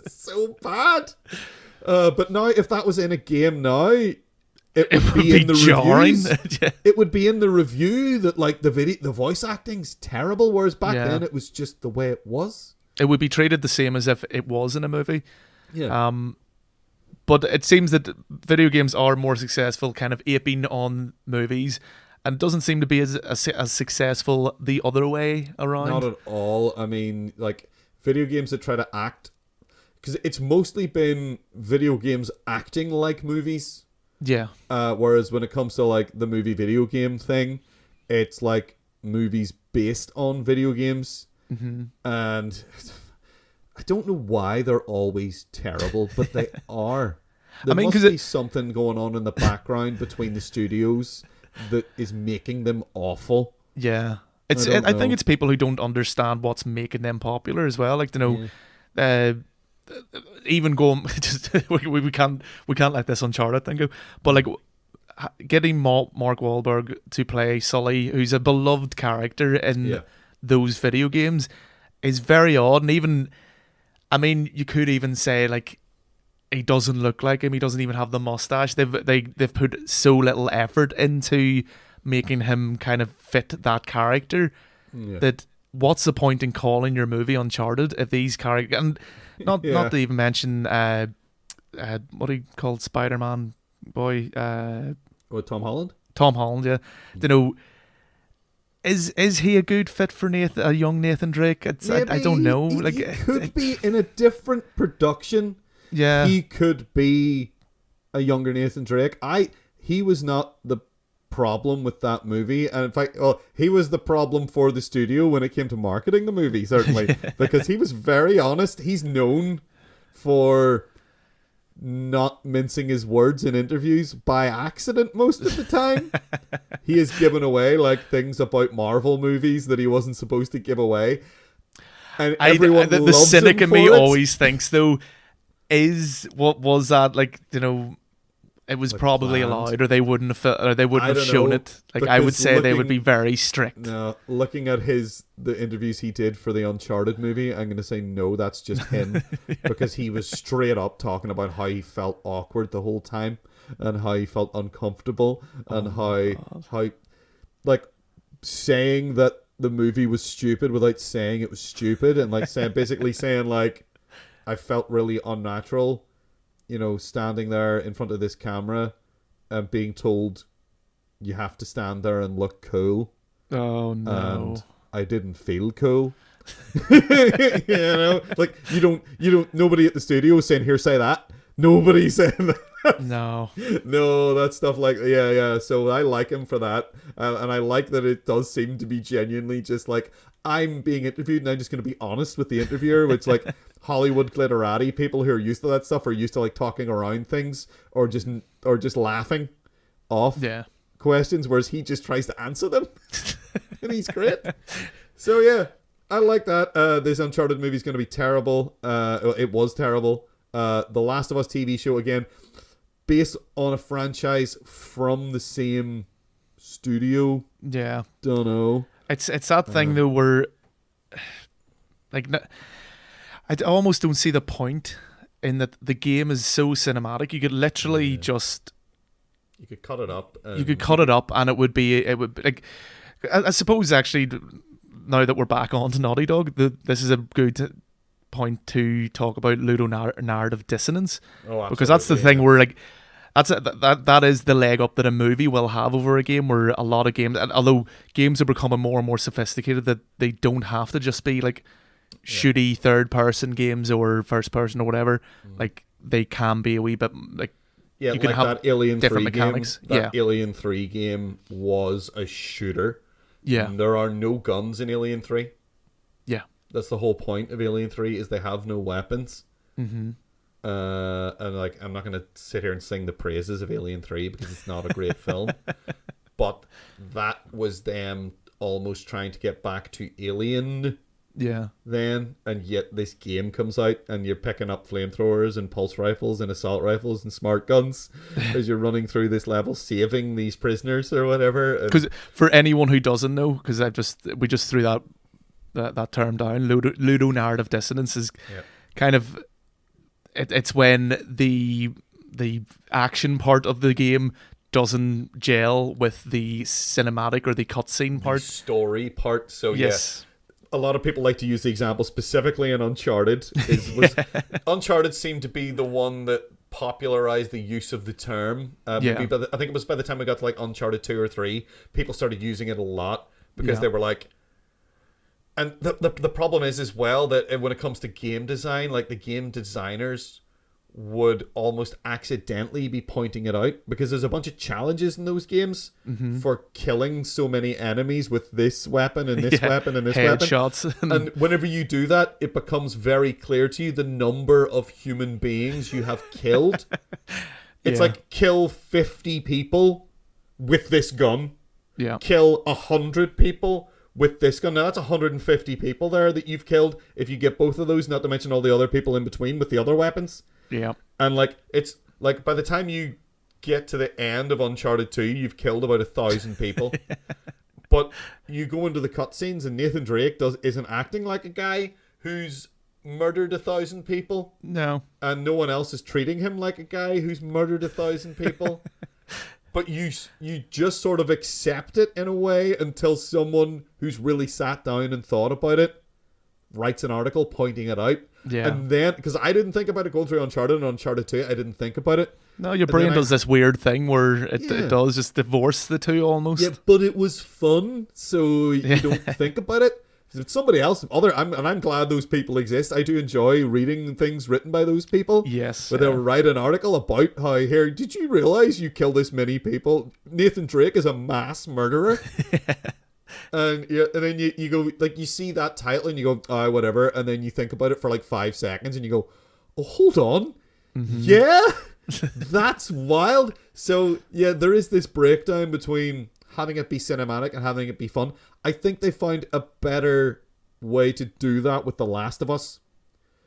So bad. But now, if that was in a game now, it would be in the jarring. Reviews. It would be in the review that, like, the voice acting's terrible, whereas back then it was just the way it was. It would be treated the same as if it was in a movie. Yeah. But it seems that video games are more successful kind of aping on movies, and doesn't seem to be as successful the other way around. Not at all. I mean, like, video games that try to act... Because it's mostly been video games acting like movies. Yeah. Whereas when it comes to, like, the movie video game thing, it's like movies based on video games. Mm-hmm. And I don't know why they're always terrible, but they are. There must be something going on in the background between the studios that is making them awful. Yeah. I think it's people who don't understand what's making them popular as well. Like, you know, even going, we can't let this Uncharted thing go. But, like, getting Mark Wahlberg to play Sully, who's a beloved character in those video games, is very odd. And even, I mean, you could even say, like, he doesn't look like him. He doesn't even have the mustache. They've put so little effort into making him kind of fit that character that what's the point in calling your movie Uncharted if these characters, and not to even mention what he called Spider-Man boy, Tom Holland. Tom Holland, yeah. You know, is he a good fit for a young Nathan Drake? I don't know. He could be in a different production. Yeah, he could be a younger Nathan Drake. He was not the problem with that movie, and in fact, he was the problem for the studio when it came to marketing the movie, certainly. Because he was very honest. He's known for not mincing his words in interviews by accident most of the time. He has given away, like, things about Marvel movies that he wasn't supposed to give away, and everyone the loves cynic him in me for it. always thinks, though, what was that, like, you know, it was like probably planned. Allowed, or they wouldn't have shown it. Like, I would say they would be very strict. No, looking at the interviews he did for the Uncharted movie, I'm going to say no, that's just him. Because he was straight up talking about how he felt awkward the whole time, and how he felt uncomfortable, and how like, saying that the movie was stupid without saying it was stupid, and, like, basically saying, like, I felt really unnatural, you know, standing there in front of this camera and being told you have to stand there and look cool. Oh no. And I didn't feel cool. You know, like, you don't nobody at the studio was saying, "Here, say that." Nobody said that. No. No, that stuff like yeah. So I like him for that, and I like that it does seem to be genuinely just like I'm being interviewed, and I'm just going to be honest with the interviewer. Which like Hollywood glitterati people who are used to that stuff are used to like talking around things or just laughing off questions, whereas he just tries to answer them, and he's great. So yeah, I like that. This Uncharted movie is going to be terrible. It was terrible. The Last of Us TV show, again, based on a franchise from the same studio. Yeah. Don't know. It's that thing though where, like, I almost don't see the point in that the game is so cinematic. You could literally just. You could cut it up. You could cut it up, and it would be like. I suppose actually, now that we're back on to Naughty Dog, this is a good point to talk about ludonarrative dissonance, because that's the thing where like that is the leg up that a movie will have over a game, where a lot of games, and although games are becoming more and more sophisticated, that they don't have to just be like shooty third person games or first person or whatever. Like they can be a wee bit like you can like have that Alien different 3 mechanics. Game. That Alien 3 game was a shooter. Yeah, and there are no guns in Alien 3. Yeah. That's the whole point of Alien 3 is they have no weapons. Mm-hmm. And like I'm not going to sit here and sing the praises of Alien 3 because it's not a great film. But that was them almost trying to get back to Alien. Yeah. Then, and yet this game comes out and you're picking up flamethrowers and pulse rifles and assault rifles and smart guns as you're running through this level saving these prisoners or whatever. Because for anyone who doesn't know, because we just threw that term down, ludonarrative dissonance is kind of it's when the action part of the game doesn't gel with the cinematic or the cutscene part, the story part. So yes. A lot of people like to use the example specifically in Uncharted. Uncharted seemed to be the one that popularized the use of the term. Maybe I think it was by the time we got to like Uncharted 2 or 3, people started using it a lot because they were like. And the problem is as well that when it comes to game design, like the game designers would almost accidentally be pointing it out because there's a bunch of challenges in those games for killing so many enemies with this weapon and this weapon and this headshots. Weapon. And whenever you do that, it becomes very clear to you the number of human beings you have killed. It's like kill 50 people with this gun. Yeah. Kill 100 people with this gun. Now that's 150 people there that you've killed if you get both of those, not to mention all the other people in between with the other weapons. Yeah. And like it's like by the time you get to the end of Uncharted 2, you've killed about 1,000 people. But you go into the cutscenes and Nathan Drake isn't acting like a guy who's murdered 1,000 people. No. And no one else is treating him like a guy who's murdered 1,000 people. But you just sort of accept it in a way until someone who's really sat down and thought about it writes an article pointing it out. Yeah. And then, because I didn't think about it going through Uncharted and Uncharted 2, I didn't think about it. No, your brain does this weird thing where it does just divorce the two almost. Yeah, but it was fun, so you don't think about it. If somebody else, I'm glad those people exist. I do enjoy reading things written by those people. Yes. Where they'll write an article about how, here, did you realize you killed this many people? Nathan Drake is a mass murderer. And then you go, like, you see that title and you go, whatever. And then you think about it for like 5 seconds and you go, oh, hold on. Mm-hmm. Yeah, that's wild. So, yeah, there is this breakdown between having it be cinematic and having it be fun. I think they found a better way to do that with The Last of Us.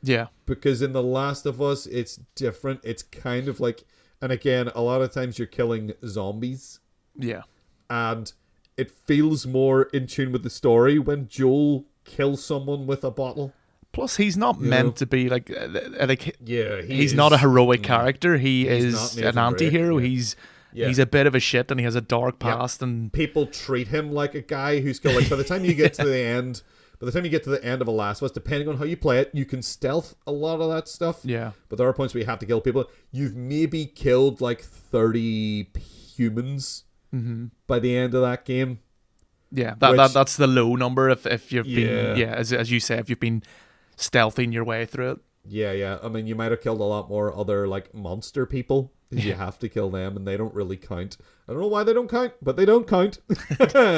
Yeah. Because in The Last of Us, it's different. It's kind of like, and again, a lot of times you're killing zombies. Yeah. And it feels more in tune with the story when Joel kills someone with a bottle. Plus, he's not meant to be like he's is not a heroic character. He he's is an anti-hero. He's a bit of a shit and he has a dark past. And people treat him like a guy who's killed. Like by the time you get to the end, of The Last of Us, depending on how you play it, you can stealth a lot of that stuff. Yeah. But there are points where you have to kill people. You've maybe killed like 30 humans by the end of that game. Yeah, that's the low number if you've been as you say, if you've been stealthing your way through it. Yeah. I mean, you might have killed a lot more other like monster people. You have to kill them, and they don't really count. I don't know why they don't count, but they don't count.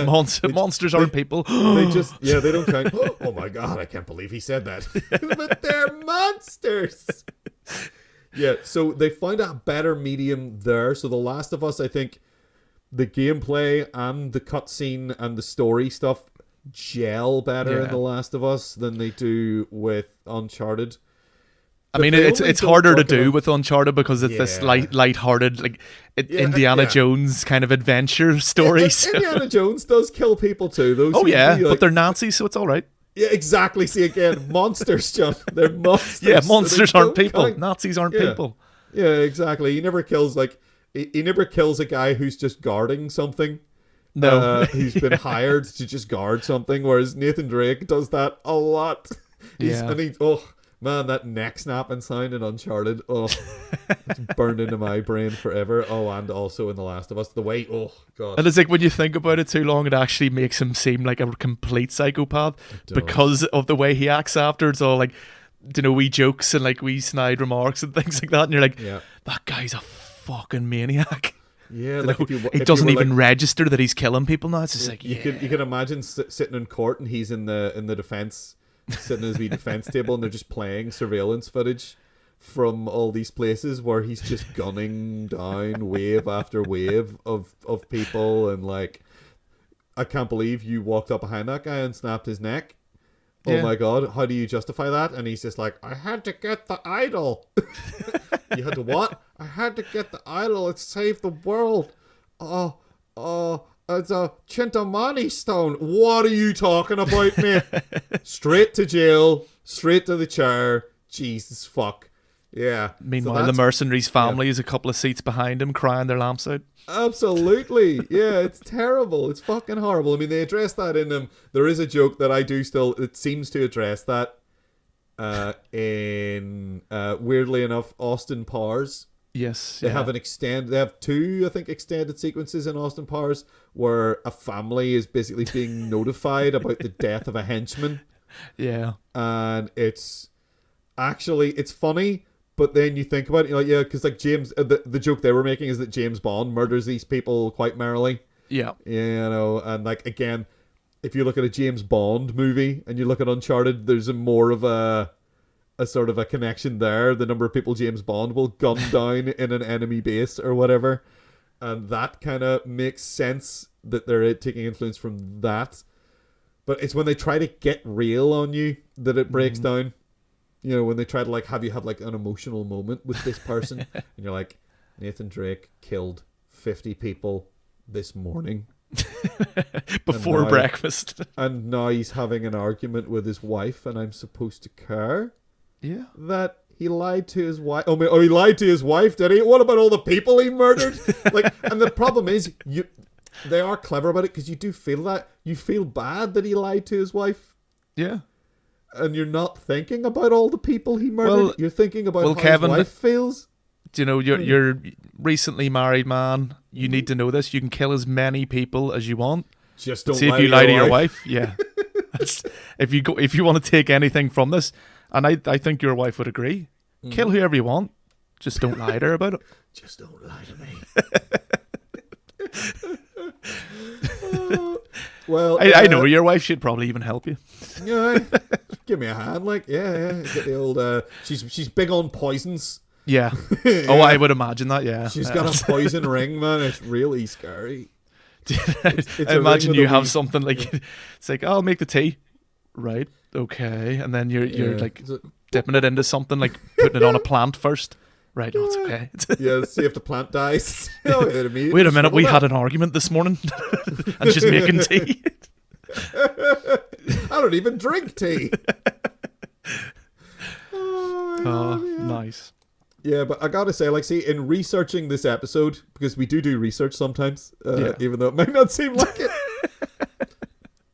Monsters aren't people. They don't count. Oh my god, I can't believe he said that. But they're monsters. Yeah, so they found a better medium there. So The Last of Us, I think, the gameplay and the cutscene and the story stuff gel better in The Last of Us than they do with Uncharted. I mean, it's harder to do with Uncharted because it's this light-hearted, like Indiana Jones kind of adventure stories. Indiana Jones does kill people too, though. Oh yeah, but they're Nazis, so it's all right. Yeah, exactly. See, again, monsters, John. They're monsters. Yeah, monsters aren't people. Nazis aren't people. Yeah, exactly. He never kills a guy who's just guarding something. No, who's been hired to just guard something, whereas Nathan Drake does that a lot. Man, that neck snapping sound in Uncharted, it's burned into my brain forever. Oh, and also in The Last of Us, the way, oh god. And it's like when you think about it too long, it actually makes him seem like a complete psychopath because of the way he acts after. It's all like, wee jokes and like wee snide remarks and things like that, and you're like, that guy's a fucking maniac. Yeah, like he doesn't even register that he's killing people now. It's just like you can imagine sitting in court and he's in the defense. Sitting at his wee defense table, and they're just playing surveillance footage from all these places where he's just gunning down wave after wave of people, and like, I can't believe you walked up behind that guy and snapped his neck. Oh my god, how do you justify that? And he's just like, I had to get the idol. You had to what? I had to get the idol. It saved the world. It's a Chintamani stone. What are you talking about, mate? Straight to jail. Straight to the chair. Jesus fuck. Yeah. Meanwhile, the mercenary's family is a couple of seats behind him crying their lamps out. Absolutely. Yeah, it's terrible. It's fucking horrible. I mean, they address that in them. There is a joke that I do still... It seems to address that in, weirdly enough, Austin Powers. Yes, they have they have two, I think, extended sequences in Austin Powers where a family is basically being notified about the death of a henchman. Yeah. And it's funny, but then you think about it, you're like, because like James, the joke they were making is that James Bond murders these people quite merrily. Yeah. And like, again, if you look at a James Bond movie and you look at Uncharted, there's more of a sort of a connection there. The number of people James Bond will gun down in an enemy base or whatever. And that kind of makes sense that they're taking influence from that. But it's when they try to get real on you that it breaks down. When they try to like have you have like an emotional moment with this person. And you're like, Nathan Drake killed 50 people this morning. Before breakfast. And now he's having an argument with his wife and I'm supposed to care. Yeah. That he lied to his wife. Oh, he lied to his wife, did he? What about all the people he murdered? And the problem is, they are clever about it because you do feel that. You feel bad that he lied to his wife. Yeah. And you're not thinking about all the people he murdered. Well, you're thinking about how Kevin, his wife feels. You're recently married man. You need to know this. You can kill as many people as you want. Just don't see if you lie to your wife. Yeah. If you want to take anything from this. And I think your wife would agree. Kill whoever you want. Just don't lie to her about it. Just don't lie to me. Well, I know your wife should probably even help you. Yeah, give me a hand. Like, yeah. Get the old. She's big on poisons. Yeah. Oh, I would imagine that. Yeah. She's got a poison ring, man. It's really scary. It's I imagine you have something like it's like, I'll make the tea. Right. Okay. And then you're like dipping it into something, like putting it on a plant first. Right. No, it's okay. Yeah. See if the plant dies. Wait a minute. We had an argument this morning, and she's making tea. I don't even drink tea. Oh, nice. Yeah, but I gotta say, like, see, in researching this episode, because we do research sometimes, even though it might not seem like it.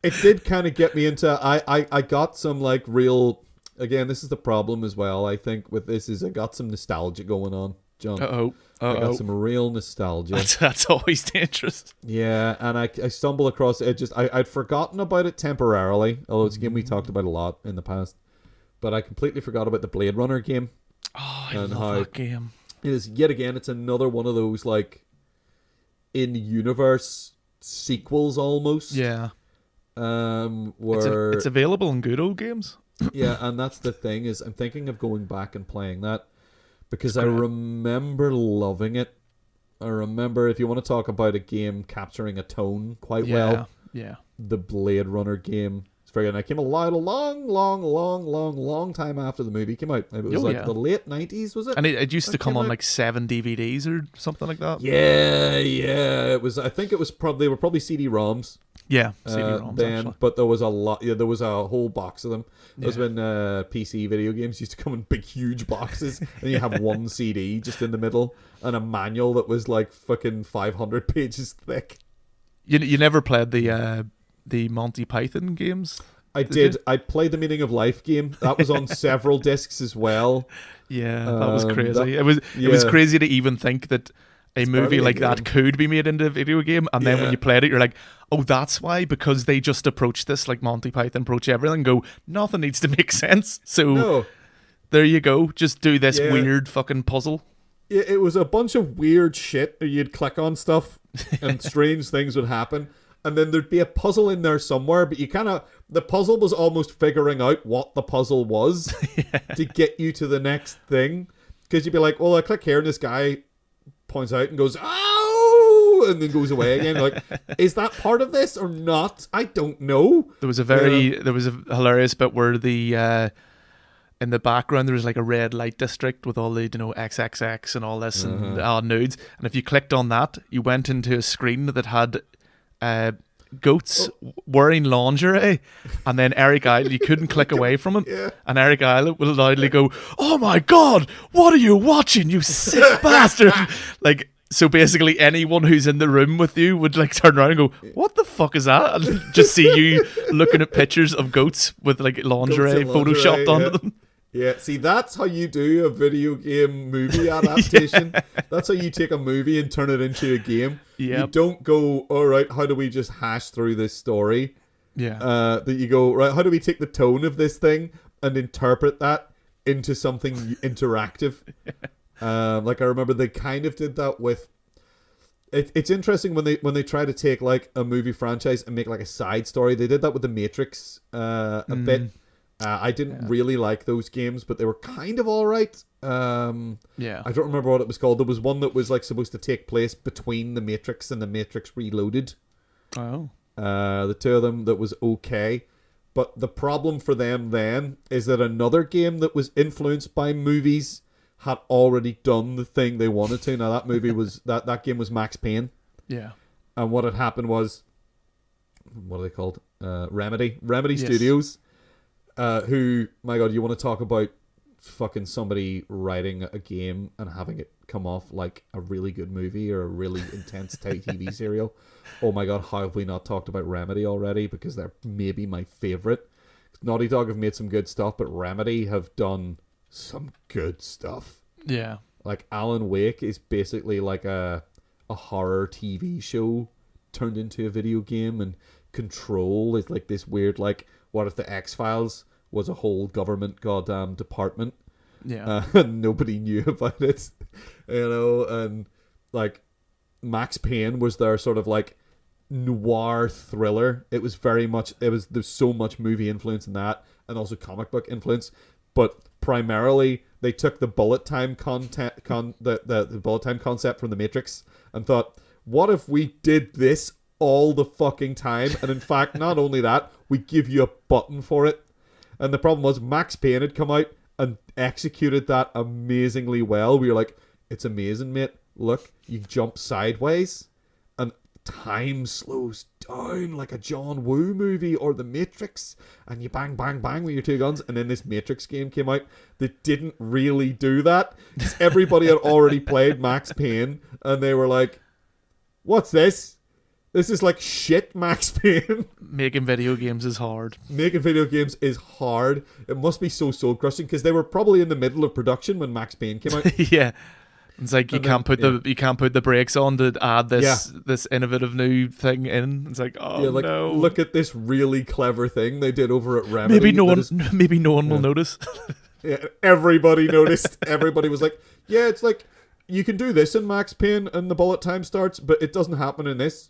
It did kind of get me into... I got some, like, real... Again, this is the problem as well, I think, with this, is I got some nostalgia going on, John. I got some real nostalgia. That's always dangerous. Yeah, and I stumble across it. I'd forgotten about it temporarily, although it's a game we talked about a lot in the past. but I completely forgot about the Blade Runner game. Oh, I love that game. It is, yet again, it's another one of those, like, in-universe sequels almost. Yeah. Where it's available in Good Old Games. Yeah, and that's the thing, is I'm thinking of going back and playing that because I remember loving it. I remember, if you want to talk about a game capturing a tone quite well, the Blade Runner game. It's very good. And it came out a long time after the movie came out. It was the late 90s, was it? And it used to come on like 7 DVDs or something like that. Yeah. It was. I think it was probably, they were probably CD-ROMs. Yeah, CD-ROMs then, actually. but there was a lot. Yeah, there was a whole box of them. That was when PC video games used to come in big, huge boxes, and you have one CD just in the middle and a manual that was like fucking 500 pages thick. You never played the Monty Python games? I did. I played the Meaning of Life game. That was on several discs as well. Yeah, that was crazy. It was crazy to even think that a movie like that could be made into a video game, and then when you played it, you're like, oh, that's why, because they just approach this like Monty Python approach everything and go, nothing needs to make sense. So there you go. Just do this weird fucking puzzle. It was a bunch of weird shit. You'd click on stuff and strange things would happen. And then there'd be a puzzle in there somewhere, but the puzzle was almost figuring out what the puzzle was to get you to the next thing. Because you'd be like, well, I click here and this guy points out and goes, "Oh!" and then goes away again. Like, is that part of this or not? I don't know. There was a hilarious bit where in the background there was like a red light district with all the XXX and all this and nudes. And if you clicked on that, you went into a screen that had goats wearing lingerie, and then Eric Idle, you couldn't click away from him, and Eric Idle would loudly go, "Oh my god, what are you watching, you sick bastard!" Like, so basically anyone who's in the room with you would like turn around and go, "What the fuck is that?" and just see you looking at pictures of goats with like lingerie photoshopped onto them. Yeah, see, that's how you do a video game movie adaptation. That's how you take a movie and turn it into a game. You don't go, all right, how do we just hash through this story? That you go, right, how do we take the tone of this thing and interpret that into something interactive? Like, I remember they kind of did that with... It's interesting when they try to take, like, a movie franchise and make, like, a side story. They did that with The Matrix a bit. I didn't really like those games, but they were kind of all right. I don't remember what it was called. There was one that was like supposed to take place between The Matrix and The Matrix Reloaded. Oh. The two of them, that was okay. But the problem for them then is that another game that was influenced by movies had already done the thing they wanted to. Now that movie was that game was Max Payne. Yeah. And what had happened was, what are they called? Remedy Studios. Who, my god, you want to talk about fucking somebody writing a game and having it come off like a really good movie or a really intense TV serial. Oh my god, how have we not talked about Remedy already? Because they're maybe my favorite. Naughty Dog have made some good stuff, but Remedy have done some good stuff. Yeah. Like, Alan Wake is basically like a horror TV show turned into a video game, and Control is like this weird, like, what if the X-Files was a whole government goddamn department? Yeah. And nobody knew about it, and like Max Payne was their sort of like noir thriller. It was very much, there's so much movie influence in that, and also comic book influence, but primarily they took the bullet time the bullet time concept from The Matrix and thought, what if we did this all the fucking time? And in fact, not only that, we give you a button for it. And the problem was Max Payne had come out and executed that amazingly well. We were like, it's amazing, mate. Look, you jump sideways and time slows down like a John Woo movie or The Matrix, and you bang, bang, bang with your two guns. And then this Matrix game came out that didn't really do that. Everybody had already played Max Payne, and they were like, what's this? This is like shit, Max Payne. Making video games is hard. Making video games is hard. It must be so soul-crushing, because they were probably in the middle of production when Max Payne came out. Yeah. It's like you can't put the brakes on to add this innovative new thing in. It's like, oh no! Look at this really clever thing they did over at Remedy. Maybe no one will notice. Yeah, everybody noticed. Everybody was like, yeah, it's like you can do this in Max Payne and the bullet time starts, but it doesn't happen in this.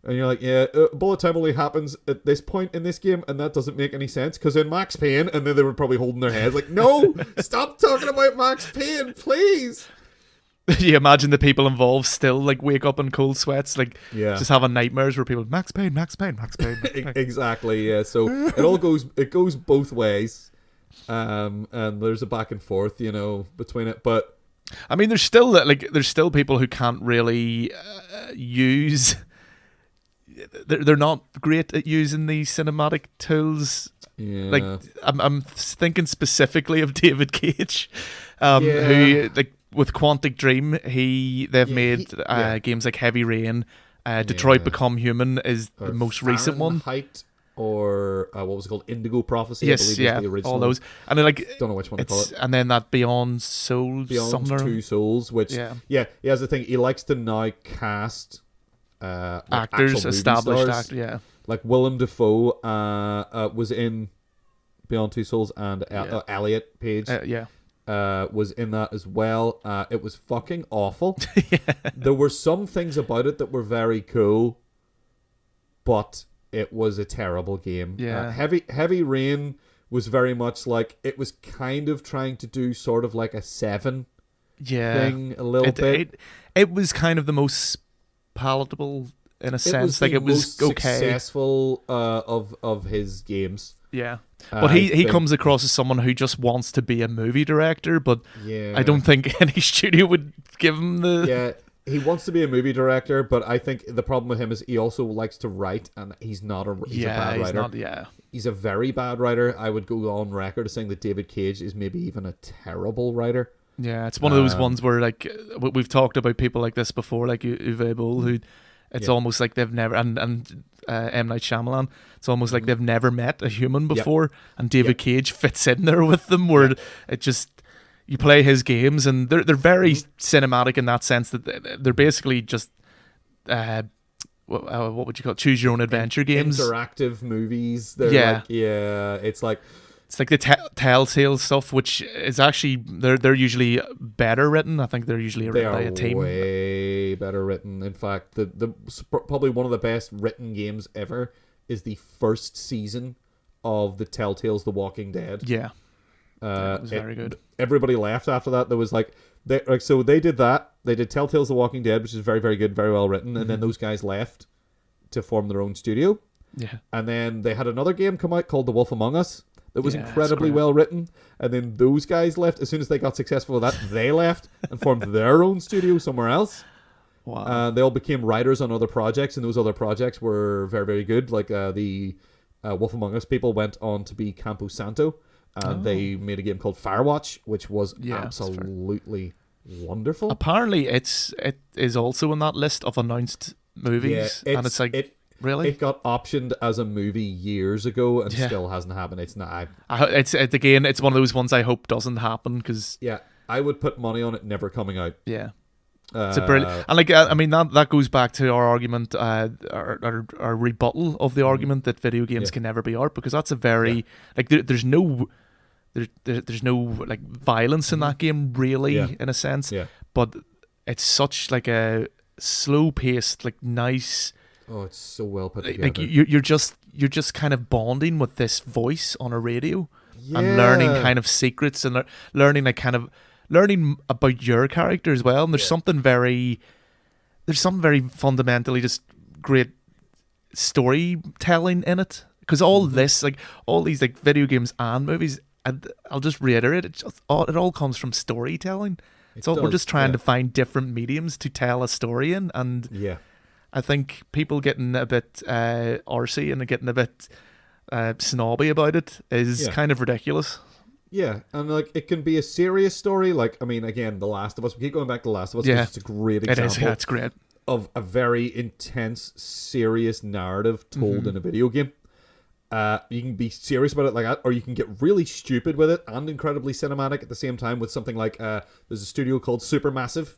And you're like, yeah, bullet time only happens at this point in this game, and that doesn't make any sense, because in Max Payne, and then they were probably holding their heads like, no, stop talking about Max Payne, please. You imagine the people involved still like wake up in cold sweats, like just having nightmares where people Max Payne. Exactly, yeah. So it goes both ways, and there's a back and forth, between it, but I mean, there's still people who can't really use. They're not great at using these cinematic tools. Yeah. Like I'm thinking specifically of David Cage, who like with Quantic Dream, they've made games like Heavy Rain, Detroit Become Human is the most recent one. Fahrenheit, or what was it called? Indigo Prophecy. Yes, I believe is the original. all those. And then, don't know which one to call it. And then that Beyond Souls, Beyond Two Souls, which he has the thing. He likes to now cast actors, established actors, like Willem Dafoe was in Beyond Two Souls, and Elliot Page was in that as well. It was fucking awful. There were some things about it that were very cool, but it was a terrible game. Heavy Rain was very much like, it was kind of trying to do sort of like a Seven thing a little bit. It was kind of the most palatable in a sense. Like, it was okay. Successful of his games. Yeah. But he comes across as someone who just wants to be a movie director, but I don't think any studio would give him the... Yeah, he wants to be a movie director, but I think the problem with him is he also likes to write, and he's a bad writer. He's a very bad writer. I would go on record as saying that David Cage is maybe even a terrible writer. Yeah, it's one of those ones where, like, we've talked about people like this before, like Uwe Boll, who it's almost like they've never, and M. Night Shyamalan, it's almost like they've never met a human before, and David Cage fits in there with them, where it just, you play his games, and they're very cinematic in that sense, that they're basically just, what would you call it, choose your own adventure games. Interactive movies. They're it's like... It's like the Telltale stuff, which is actually they're usually better written. I think they're usually written by a team. Way better written. In fact, the probably one of the best written games ever is the first season of the Telltale's The Walking Dead. Yeah, it was very good. Everybody laughed after that. There was so they did that. They did Telltale's The Walking Dead, which is very, very good, very well written. And then those guys left to form their own studio. Yeah, and then they had another game come out called The Wolf Among Us. It was incredibly well written, and then those guys left. As soon as they got successful with that, they left and formed their own studio somewhere else. Wow! They all became writers on other projects, and those other projects were very, very good. Like the Wolf Among Us people went on to be Campo Santo, and they made a game called Firewatch, which was absolutely wonderful. Apparently, it is also in that list of announced movies, and it's like. Really? It got optioned as a movie years ago and still hasn't happened. It's not. It's one of those ones I hope doesn't happen, because I would put money on it never coming out. Yeah, it's a brilliant. And like, I mean, that goes back to our argument, our rebuttal of the argument that video games can never be art, because that's a very like there's no like violence in that game really in a sense, but it's such like a slow paced, like nice. Oh, it's so well put together. Like you're just kind of bonding with this voice on a radio and learning kind of secrets and learning about your character as well. And there's something very fundamentally just great storytelling in it, because all this, like all these like video games and movies, and I'll just reiterate, it all comes from storytelling. We're just trying to find different mediums to tell a story in, and I think people getting a bit arsey and getting a bit snobby about it is kind of ridiculous. Yeah, and like it can be a serious story. Like, I mean, again, The Last of Us. We keep going back to The Last of Us. It's a great example. It is. Yeah, it's great. Of a very intense, serious narrative told in a video game. You can be serious about it like that, or you can get really stupid with it and incredibly cinematic at the same time with something like there's a studio called Supermassive,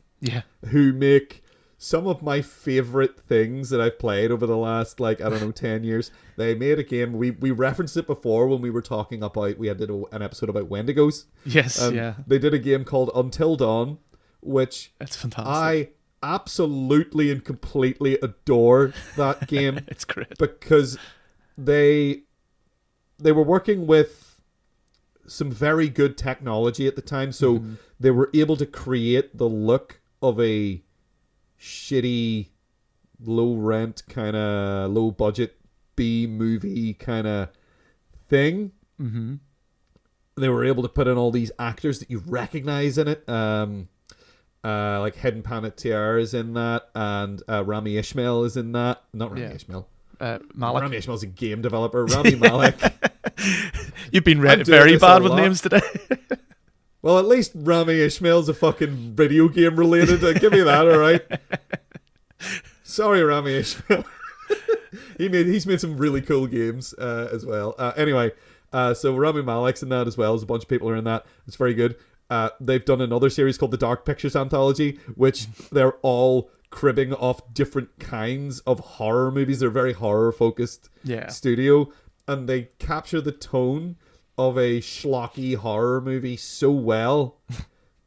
who make some of my favorite things that I've played over the last 10 years. They made a game, we referenced it before when we were talking about, we had did an episode about Wendigos. Yes, yeah. They did a game called Until Dawn, which it's fantastic. I absolutely and completely adore that game. It's great because they were working with some very good technology at the time, so they were able to create the look of a shitty, low rent kind of low budget B movie kind of thing. Mm-hmm. They were able to put in all these actors that you recognize in it. Like Hayden Panettiere is in that, and Rami Ishmael is in that. Not Rami Ishmael. Malek. Rami Ishmael's a game developer. Rami Malek. You've been very bad with names today. Well, at least Rami Ishmael's a fucking video game related. Give me that, alright? Sorry, Rami Ishmael. He's made some really cool games as well. Anyway, so Rami Malek's in that as well. There's a bunch of people are in that. It's very good. They've done another series called the Dark Pictures Anthology, which they're all cribbing off different kinds of horror movies. They're a very horror focused studio, and they capture the tone of a schlocky horror movie so well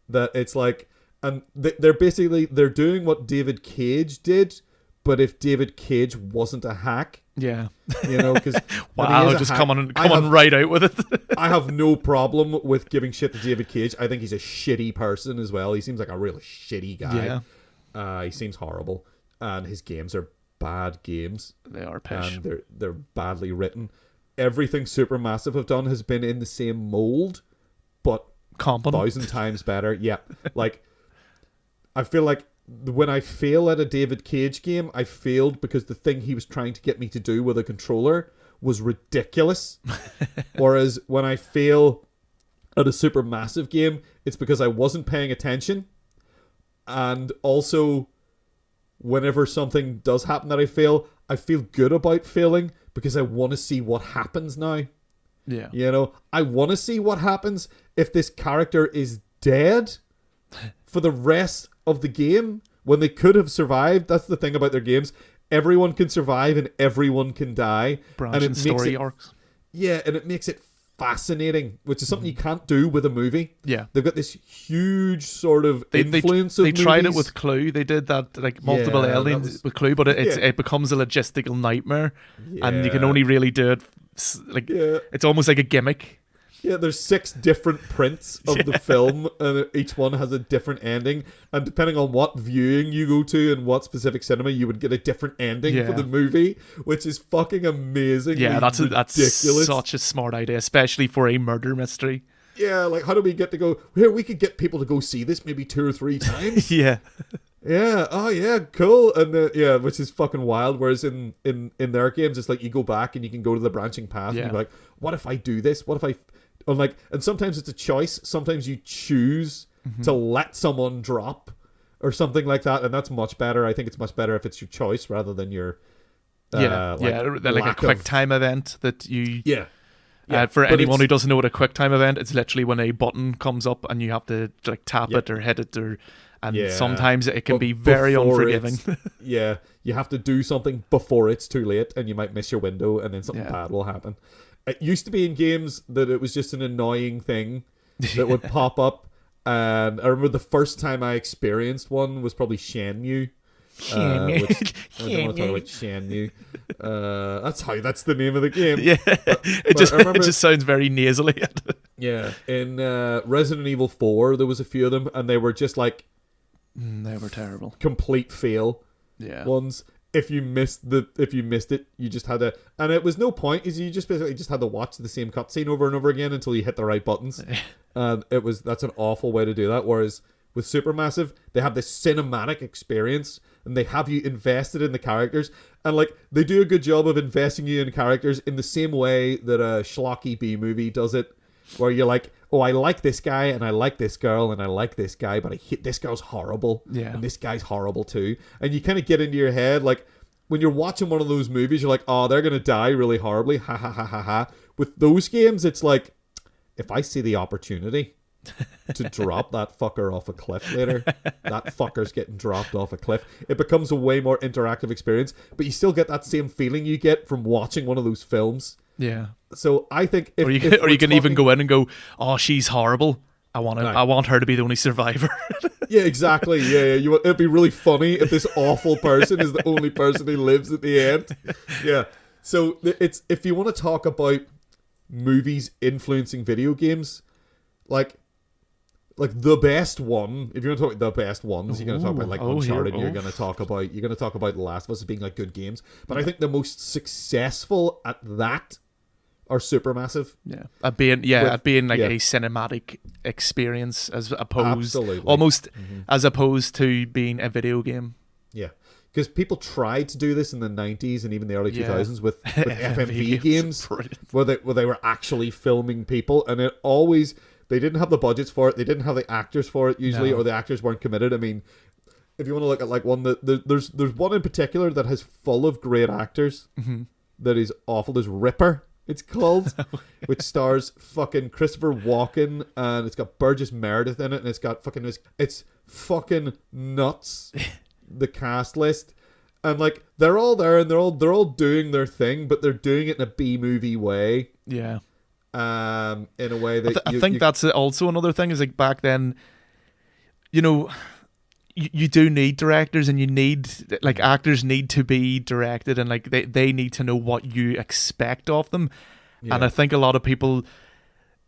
that it's like, and they're doing what David Cage did, but if David Cage wasn't a hack. Yeah. You know, because wow, just come on right out with it. I have no problem with giving shit to David Cage. I think he's a shitty person as well. He seems like a real shitty guy. Yeah. He seems horrible, and his games are bad games. They are pish. And they're badly written. Everything Supermassive have done has been in the same mold, but competent. 1,000 times better. Yeah, like I feel like when I fail at a David Cage game, I failed because the thing he was trying to get me to do with a controller was ridiculous. Whereas when I fail at a Supermassive game, it's because I wasn't paying attention. And also, whenever something does happen that I feel good about failing because I want to see what happens now. Yeah. You know, I want to see what happens if this character is dead for the rest of the game when they could have survived. That's the thing about their games. Everyone can survive and everyone can die. Branching story arcs. Yeah, and it makes it fascinating, which is something you can't do with a movie. Yeah. They've got this huge sort of influence of They tried movies. It with Clue. They did that like multiple aliens with Clue, but it becomes a logistical nightmare, and you can only really do it it's almost like a gimmick. Yeah, there's 6 different prints of the film, and each one has a different ending. And depending on what viewing you go to and what specific cinema, you would get a different ending for the movie, which is fucking amazing. Yeah, that's ridiculous. Such a smart idea, especially for a murder mystery. Yeah, like how do we get to go? Here, we could get people to go see this maybe 2 or 3 times. Yeah. Yeah. Oh, yeah. Cool. And which is fucking wild. Whereas in their games, it's like you go back and you can go to the branching path. And you're like, what if I do this? What if I? And sometimes it's a choice. Sometimes you choose to let someone drop or something like that, and that's much better. I think it's much better if it's your choice rather than your like a quick time event that you for anyone who doesn't know what a quick time event, it's literally when a button comes up and you have to like tap it or hit it and sometimes it can be very unforgiving. You have to do something before it's too late, and you might miss your window, and then something bad will happen. It used to be in games that it was just an annoying thing that would pop up. And I remember the first time I experienced one was probably Shenmue. I don't want to talk about Shenmue. That's the name of the game. Yeah, it just sounds very nasally. Yeah, in Resident Evil 4, there was a few of them, and they were just like... they were terrible. Complete fail ones. If you missed it, you just had to, and it was no point, is you just basically just had to watch the same cutscene over and over again until you hit the right buttons. And that's an awful way to do that. Whereas with Supermassive, they have this cinematic experience and they have you invested in the characters, and like they do a good job of investing you in characters in the same way that a schlocky B movie does it, where you're like, oh, I like this guy, and I like this girl, and I like this guy, but I hate this girl's horrible, and this guy's horrible too. And you kind of get into your head, like, when you're watching one of those movies, you're like, oh, they're gonna die really horribly, ha ha ha ha ha. With those games, it's like, if I see the opportunity to drop that fucker off a cliff later, that fucker's getting dropped off a cliff. It becomes a way more interactive experience, but you still get that same feeling you get from watching one of those films. Yeah. So I think if you can even go in and go, oh, she's horrible. I want her to be the only survivor. Yeah, exactly. Yeah. It'd be really funny if this awful person is the only person who lives at the end. Yeah. So it's, if you want to talk about movies influencing video games, like the best one, if you're going to talk about the best ones, you're going to talk about like Uncharted, you're going to talk about The Last of Us as being like good games. But I think the most successful at that are Supermassive. Yeah. At being like a cinematic experience as opposed as opposed to being a video game. Yeah. Because people tried to do this in the 90s and even the early 2000s with FMV games where they were actually filming people, and it always, they didn't have the budgets for it, they didn't have the actors for it usually, or the actors weren't committed. I mean, if you want to look at like one that there's one in particular that has full of great actors that is awful. There's Ripper, it's called, which stars fucking Christopher Walken, and it's got Burgess Meredith in it, and it's got fucking, it's fucking nuts. The cast list, and like they're all there and they're all doing their thing, but they're doing it in a B movie way. Yeah. In a way that I think that's also another thing, is like back then, you know, you do need directors, and you need, like, actors need to be directed, and like they need to know what you expect of them. Yeah. And I think a lot of people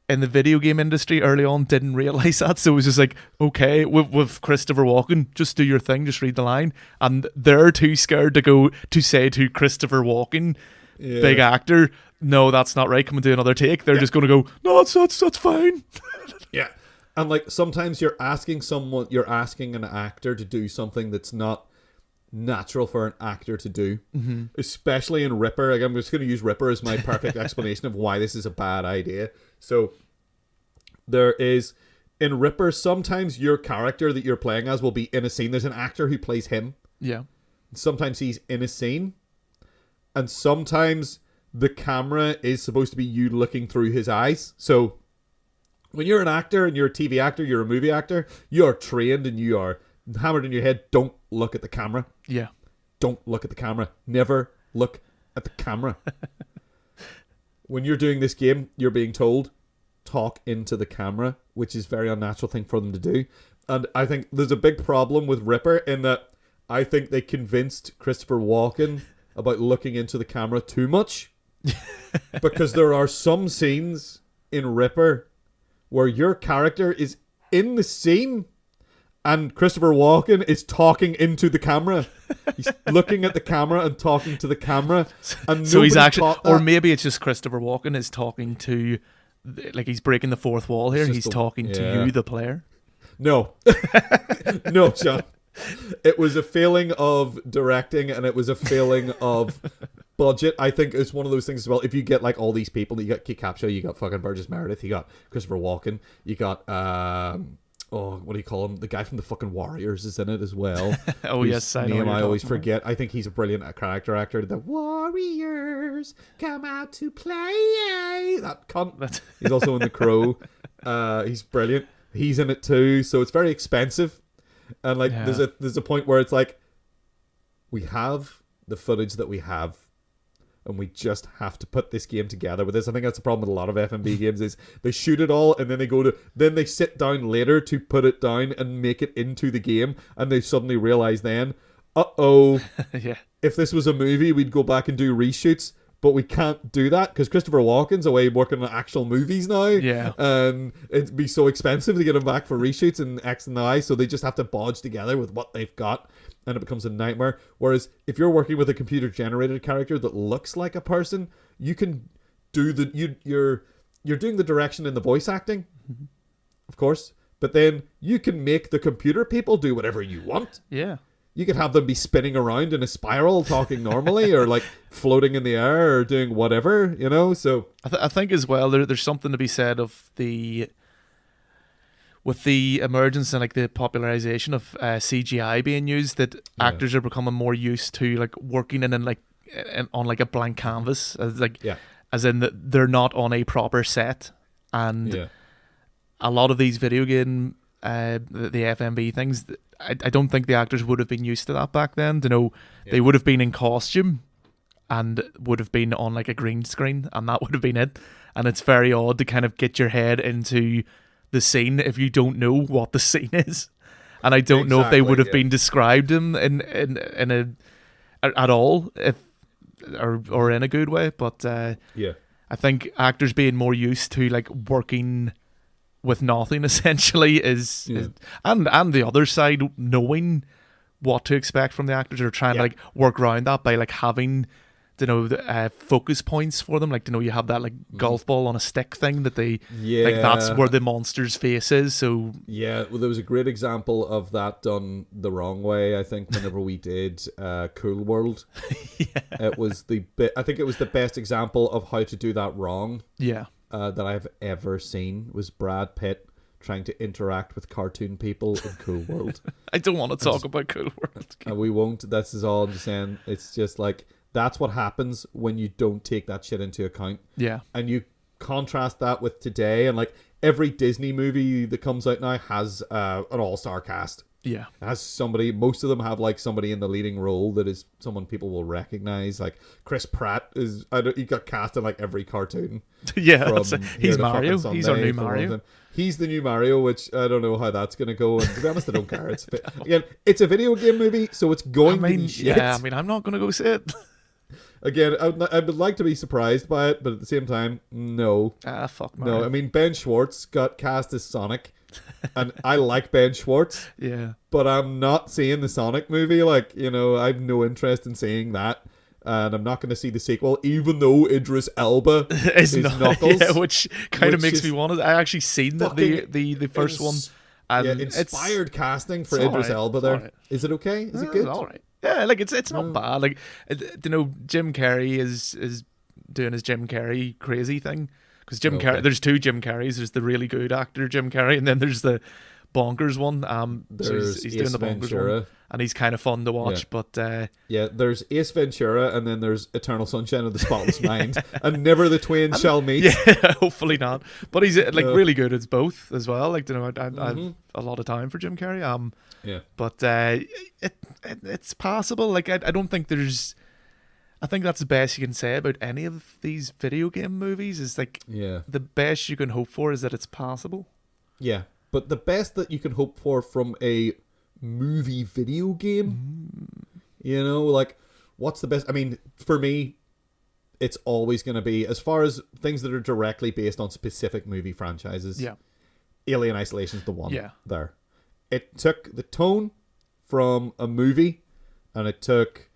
in the video game industry early on didn't realize that, so it was just like, okay, with Christopher Walken, just do your thing, just read the line, and they're too scared to go to say to Christopher Walken, big actor, no, that's not right, come and do another take. They're just going to go, no, that's fine. Yeah. And like sometimes you're asking an actor to do something that's not natural for an actor to do, especially in Ripper. Like, I'm just going to use Ripper as my perfect explanation of why this is a bad idea. So there is, in Ripper, sometimes your character that you're playing as will be in a scene. There's an actor who plays him. Yeah. Sometimes he's in a scene, and sometimes the camera is supposed to be you looking through his eyes. So when you're an actor and you're a TV actor, you're a movie actor, you are trained and you are hammered in your head, don't look at the camera. Yeah. Don't look at the camera. Never look at the camera. When you're doing this game, you're being told, talk into the camera, which is a very unnatural thing for them to do. And I think there's a big problem with Ripper in that I think they convinced Christopher Walken about looking into the camera too much. Because there are some scenes in Ripper where your character is in the scene and Christopher Walken is talking into the camera. He's looking at the camera and talking to the camera. And so he's actually, or maybe it's just Christopher Walken is talking to, like, he's breaking the fourth wall here. He's talking to you, the player. No. No, Sean. It was a feeling of directing, and it was a feeling of budget. I think it's one of those things as well. If you get like all these people, you got Kate Capshaw, you got fucking Burgess Meredith, you got Christopher Walken, you got what do you call him? The guy from the fucking Warriors is in it as well. Oh yes, I know. Name I always forget. I think he's a brilliant character actor. The Warriors come out to play. That cunt. He's also in The Crow. He's brilliant. He's in it too. So it's very expensive. And like there's a point where it's like, we have the footage that we have, and we just have to put this game together with this. I think that's the problem with a lot of FMV games, is they shoot it all and then they sit down later to put it down and make it into the game, and they suddenly realize then, if this was a movie, we'd go back and do reshoots. But we can't do that because Christopher Walken's away working on actual movies now. Yeah. And it'd be so expensive to get him back for reshoots and X and Y. So they just have to bodge together with what they've got. And it becomes a nightmare. Whereas if you're working with a computer generated character that looks like a person, you can do you're doing the direction in the voice acting, of course. But then you can make the computer people do whatever you want. Yeah. You could have them be spinning around in a spiral, talking normally, or like floating in the air, or doing whatever, you know. So I think as well, there's something to be said of with the emergence and like the popularization of CGI being used, that actors are becoming more used to like working on like a blank canvas, as in that they're not on a proper set, and a lot of these video game the FMV things, I don't think the actors would have been used to that back then. They would have been in costume and would have been on like a green screen, and that would have been it. And it's very odd to kind of get your head into the scene if you don't know what the scene is. And I don't know if they would have been described in at all, or in a good way. But I think actors being more used to like working with nothing essentially is and the other side, knowing what to expect from the actors, or trying to like work around that by like having focus points for them, like you have that like golf ball on a stick thing that they like, that's where the monster's face is. So well, there was a great example of that done the wrong way, I think, whenever we did Cool World. It was I think it was the best example of how to do that wrong that I've ever seen, was Brad Pitt trying to interact with cartoon people in Cool World. I don't want to talk about Cool World. And we won't. That's all I'm just saying. It's just like, that's what happens when you don't take that shit into account. Yeah. And you contrast that with today, and like every Disney movie that comes out now has an all-star cast. Yeah. It has somebody, most of them have like somebody in the leading role that is someone people will recognize. Like Chris Pratt he got cast in like every cartoon. He's Mario. He's our new Mario. He's the new Mario, which I don't know how that's going to go. And to be honest, I don't care. It's a video game movie, so it's going to be shit. Yeah, I mean, I'm not going to go see it. Again, I would like to be surprised by it, but at the same time, no. Fuck Mario. No, I mean, Ben Schwartz got cast as Sonic, and I like Ben Schwartz. Yeah. But I'm not seeing the Sonic movie. Like, I have no interest in seeing that. And I'm not going to see the sequel, even though Idris Elba is Knuckles. Yeah, which kind of makes me want to. I actually seen the first one. And inspired casting for Idris Elba there. Right. Is it okay? Is it good? All right. Yeah, like it's not bad. Like, Jim Carrey is doing his Jim Carrey crazy thing, because Carrey. There's two Jim Carreys. There's the really good actor Jim Carrey, and then there's the bonkers one. So he's doing the bonkers one, and he's kind of fun to watch. But there's Ace Ventura, and then there's Eternal Sunshine of the Spotless Mind, and never the twain shall meet. Yeah, hopefully not. But he's like really good at both as well. Like, I have a lot of time for Jim Carrey. But it's possible. Like, I don't think there's. I think that's the best you can say about any of these video game movies. Is like the best you can hope for is that it's possible. Yeah, but the best that you can hope for from a movie video game, like, what's the best? I mean, for me, it's always going to be, as far as things that are directly based on specific movie franchises. Yeah, Alien Isolation's the one. Yeah, there. It took the tone from a movie, and it took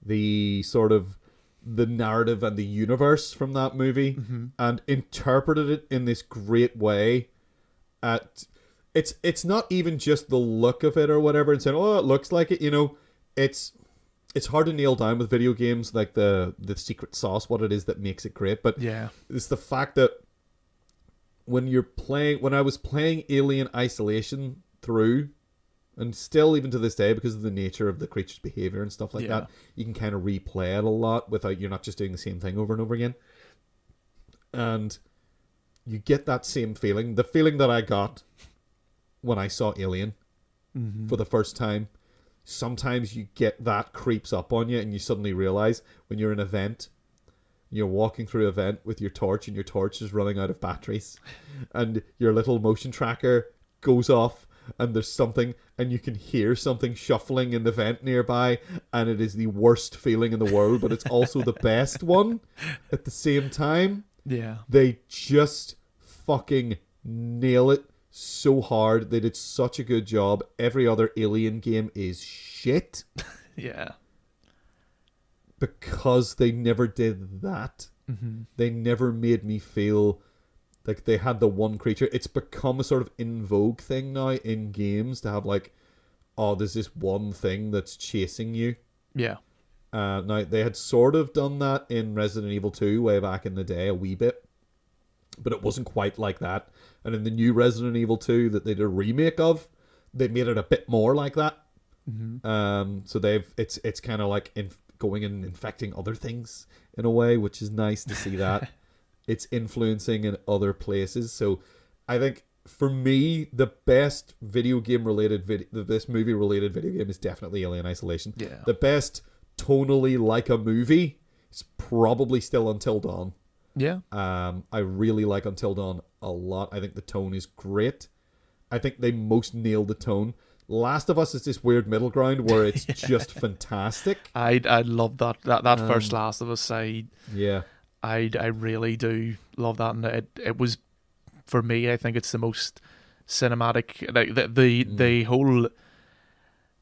the sort of the narrative and the universe from that movie, and interpreted it in this great way. It's not even just the look of it or whatever, and saying, oh, it looks like it. It's hard to nail down with video games, like the secret sauce, what it is that makes it great. But it's the fact that when I was playing Alien Isolation through, and still even to this day, because of the nature of the creature's behavior and stuff like that, you can kind of replay it a lot without, you're not just doing the same thing over and over again. And you get that same feeling, the feeling that I got when I saw Alien for the first time. Sometimes you get that creeps up on you, and you suddenly realize when you're in an event, you're walking through an event with your torch, and your torch is running out of batteries, and your little motion tracker goes off, and there's something, and you can hear something shuffling in the vent nearby, and it is the worst feeling in the world, but it's also the best one at the same time. Yeah. They just fucking nail it so hard. They did such a good job. Every other Alien game is shit. Yeah. Because they never did that. They never made me feel like they had the one creature. It's become a sort of in vogue thing now in games to have like, oh, there's this one thing that's chasing you. Yeah. Now, they had sort of done that in Resident Evil 2 way back in the day, a wee bit. but it wasn't quite like that. And in the new Resident Evil 2 that they did a remake of, they made it a bit more like that. So it's kind of like going and infecting other things in a way, which is nice to see that. It's influencing in other places. So I think for me, the best movie related video game is definitely Alien Isolation. Yeah. The best tonally like a movie is probably still Until Dawn. Yeah. I really like Until Dawn a lot. I think the tone is great. I think they most nailed the tone. Last of Us is this weird middle ground where it's just fantastic. I love that first Last of Us. I really do love that, and it was, for me, I think it's the most cinematic. Like the whole.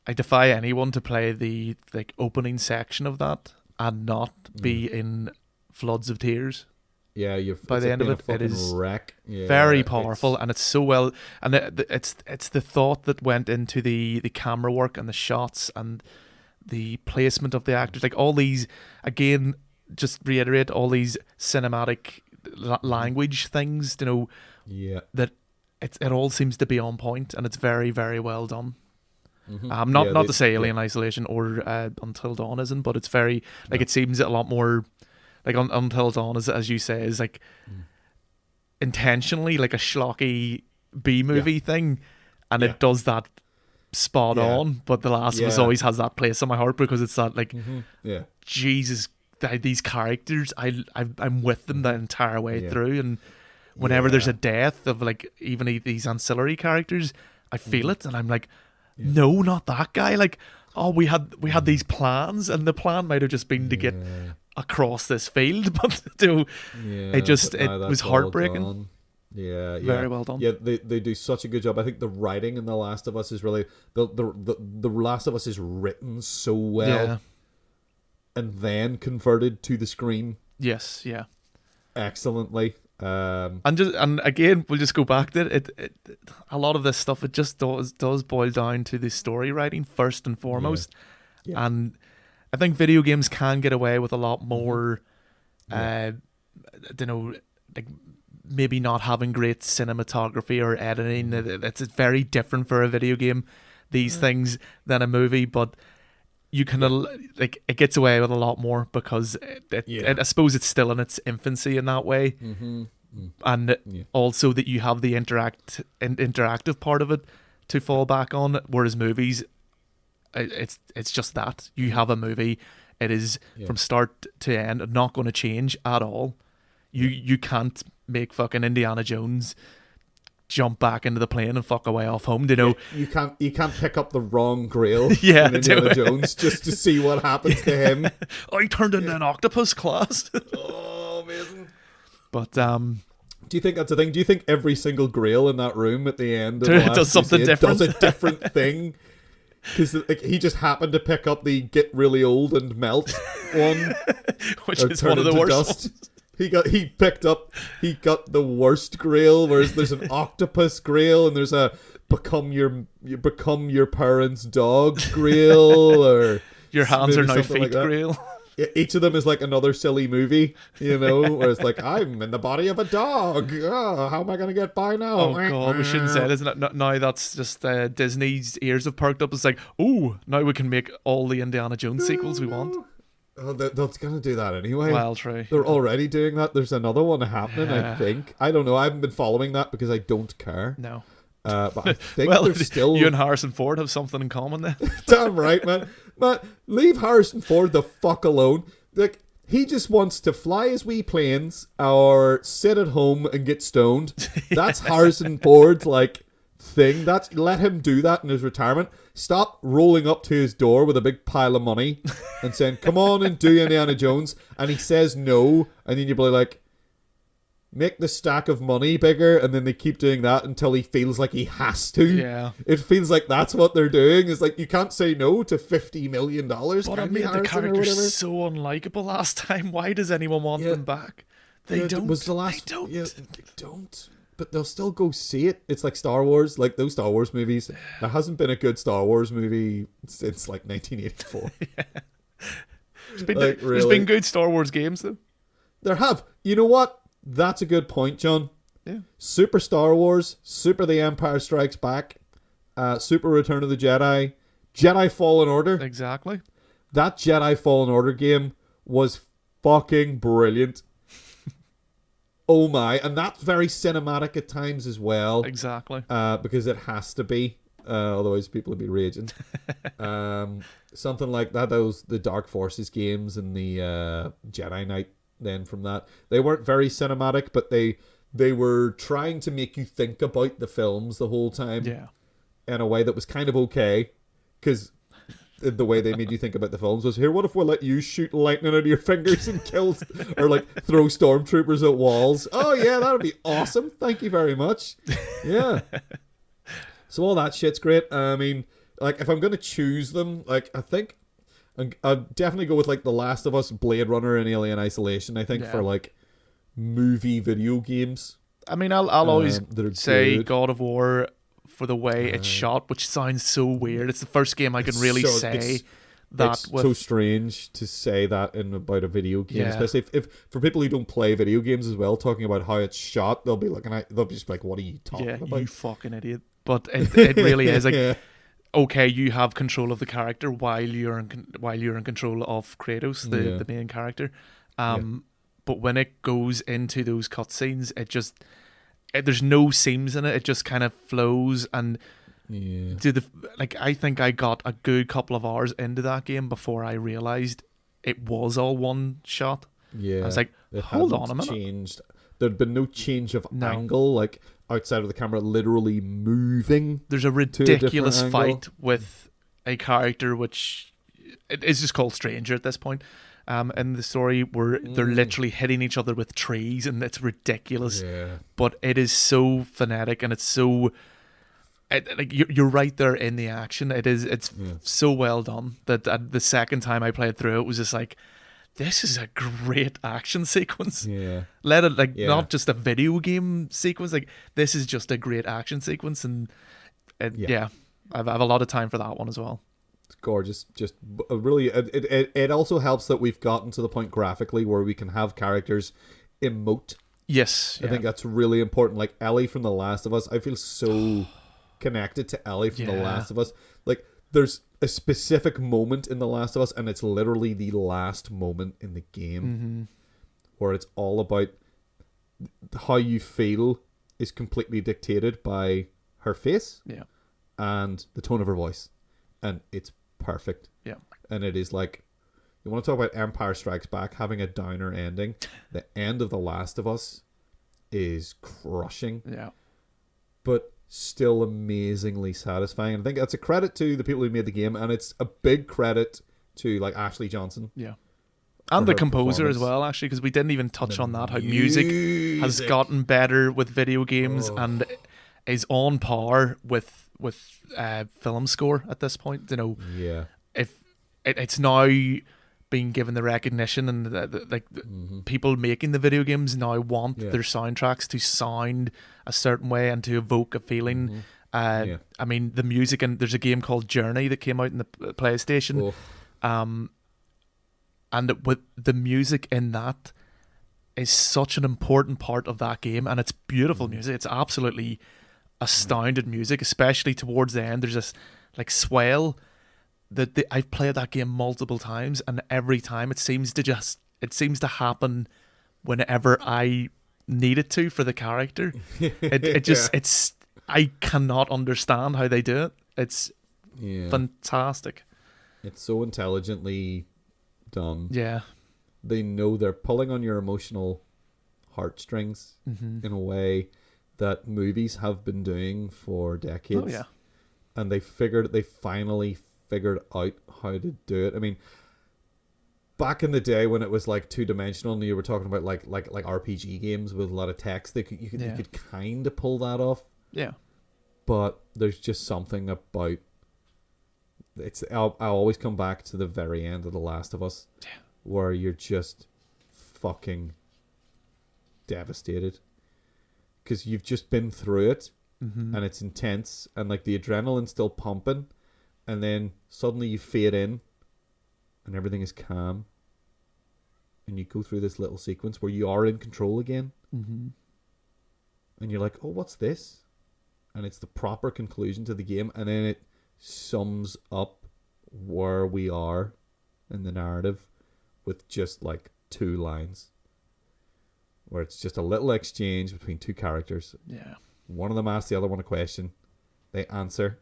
I defy anyone to play the opening section of that and not be in floods of tears. Yeah, by the end of it is wreck. Yeah, very powerful, and it's so well. And it's the thought that went into the camera work and the shots and the placement of the actors. Like all these, again, just reiterate all these cinematic language things. Yeah, that it all seems to be on point, and it's very, very well done. Not to say Alien Isolation or Until Dawn isn't, but it's very it seems a lot more. Like Until Dawn, as you say, is like intentionally like a schlocky B-movie thing, and it does that spot on. But The Last of Us always has that place in my heart because it's that Jesus, these characters, I'm with them the entire way through, and whenever there's a death of like even these ancillary characters, I feel it, and I'm like, no, not that guy. Like, oh, we had these plans, and the plan might have just been to get across this field, but it was heartbreaking. Very well done. Yeah, they do such a good job. I think the writing in The Last of Us is really the Last of Us is written so well, and then converted to the screen. Yes, yeah, excellently. And again, we'll just go back to it. A lot of this stuff, it just does boil down to the story writing first and foremost, and I think video games can get away with a lot more. I don't know, like maybe not having great cinematography or editing. It's very different for a video game, these things, than a movie, but you can like it gets away with a lot more because I suppose it's still in its infancy in that way, and also that you have the interactive part of it to fall back on, whereas movies, it's just that you have a movie, it is from start to end not going to change at all. You can't make fucking Indiana Jones jump back into the plane and fuck away off home. You can't pick up the wrong grail in Indiana Jones just to see what happens to him. I turned into an octopus, class. Oh, amazing. But do you think that's a thing? Do you think every single grail in that room at the end does something different? Does a different thing? Because he just happened to pick up the get really old and melt one, which is one of the worst ones. He got the worst grail, whereas there's an octopus grail and there's a become your parents' dog grail, or your hands are now feet like grail. Yeah, each of them is like another silly movie, where it's like, I'm in the body of a dog. Oh, how am I going to get by now? Oh God, we shouldn't say it, isn't it? Now that's just Disney's ears have perked up. It's like, oh, now we can make all the Indiana Jones sequels we want. Oh, they're going to do that anyway. Well, true. They're already doing that. There's another one happening, I think. I don't know. I haven't been following that because I don't care. No. But I think there's still... You and Harrison Ford have something in common then. Damn right, man. Man, leave Harrison Ford the fuck alone. Like, he just wants to fly his wee planes or sit at home and get stoned. That's Harrison Ford's, thing. Let him do that in his retirement. Stop rolling up to his door with a big pile of money and saying, come on and do Indiana Jones. And he says no. And then you'll be like, make the stack of money bigger. And then they keep doing that until he feels like he has to. Yeah. It feels like that's what they're doing. It's like, you can't say no to $50 million. But I made the characters so unlikable last time. Why does anyone want them back? They don't. They don't. Yeah, they don't. But they'll still go see it. It's like Star Wars, like those Star Wars movies. There hasn't been a good Star Wars movie since 1984. There's been good Star Wars games though. There have. You know what? That's a good point, John. Yeah. Super Star Wars, Super The Empire Strikes Back, Super Return of the Jedi, Jedi Fallen Order. Exactly. That Jedi Fallen Order game was fucking brilliant. Oh my. And that's very cinematic at times as well. Exactly. Because it has to be. Otherwise people would be raging. Something like that. Those the Dark Forces games and the Jedi Knight then from that. They weren't very cinematic, but they were trying to make you think about the films the whole time. Yeah. In a way that was kind of okay. Because the way they made you think about the films was, here, what if we let you shoot lightning out of your fingers and kill, or like throw stormtroopers at walls? Oh yeah, that'd be awesome. Thank you very much. Yeah. So all that shit's great. I mean, like, if I'm going to choose them, like, I think I'd definitely go with, like, The Last of Us, Blade Runner, and Alien Isolation, I think, for, like, movie video games. I mean, I'll always say good. God of War for the way it's shot, which sounds so weird. It's the first game I can really say that. It's so strange to say that in about a video game, especially if for people who don't play video games as well, talking about how it's shot, they'll be just like, what are you talking about? You fucking idiot. But it really is like, okay, you have control of the character while you're in control of Kratos, the main character. But when it goes into those cutscenes, there's no seams in it. It just kind of flows. And I think I got a good couple of hours into that game before I realized it was all one shot. Yeah, I was like, hold on a minute. There'd been no change of angle, like outside of the camera literally moving. There's a ridiculous fight with a character which is just called Stranger at this point. In the story where they're literally hitting each other with trees, and it's ridiculous. Yeah. But it is so phonetic, and it's so like you're right there in the action. It's so well done that the second time I played through it was just like, this is a great action sequence. Yeah. Let it not just a video game sequence. Like, this is just a great action sequence, and I have a lot of time for that one as well. It's gorgeous. Just really, it also helps that we've gotten to the point graphically where we can have characters emote. Yes. I think that's really important. Like Ellie from The Last of Us, I feel so connected to Ellie from The Last of Us. Like, there's a specific moment in The Last of Us, and it's literally the last moment in the game where it's all about how you feel is completely dictated by her face and the tone of her voice. And it's perfect. Yeah. And it is like, you want to talk about Empire Strikes Back having a downer ending. The end of The Last of Us is crushing. Yeah. But still amazingly satisfying. And I think that's a credit to the people who made the game, and it's a big credit to like Ashley Johnson. Yeah. And the composer as well, actually, because we didn't even touch on that, how music has gotten better with video games and is on par with film score at this point. You know, if it's now being given the recognition, and people making the video games now want their soundtracks to sound a certain way and to evoke a feeling. I mean, the music, and there's a game called Journey that came out in the PlayStation, and with the music in that is such an important part of that game, and it's beautiful music. It's absolutely astounded music, especially towards the end. There's this like swell that I've played that game multiple times, and every time it seems to happen whenever I need it to for the character. It's I cannot understand how they do it. It's fantastic. It's so intelligently done. Yeah. They know they're pulling on your emotional heartstrings in a way that movies have been doing for decades. Oh, yeah. And they finally figured out how to do it. I mean, back in the day when it was like two-dimensional and you were talking about like RPG games with a lot of text, you could kind of pull that off. Yeah. But there's just something about I always come back to the very end of The Last of Us where you're just fucking devastated. Because you've just been through it, and it's intense, and like the adrenaline's still pumping, and then suddenly you fade in, and everything is calm, and you go through this little sequence where you are in control again. Mm-hmm. And you're like, oh, what's this? And it's the proper conclusion to the game, and then it sums up where we are in the narrative with just like 2 lines. Where it's just a little exchange between 2 characters. Yeah. One of them asks the other one a question. They answer.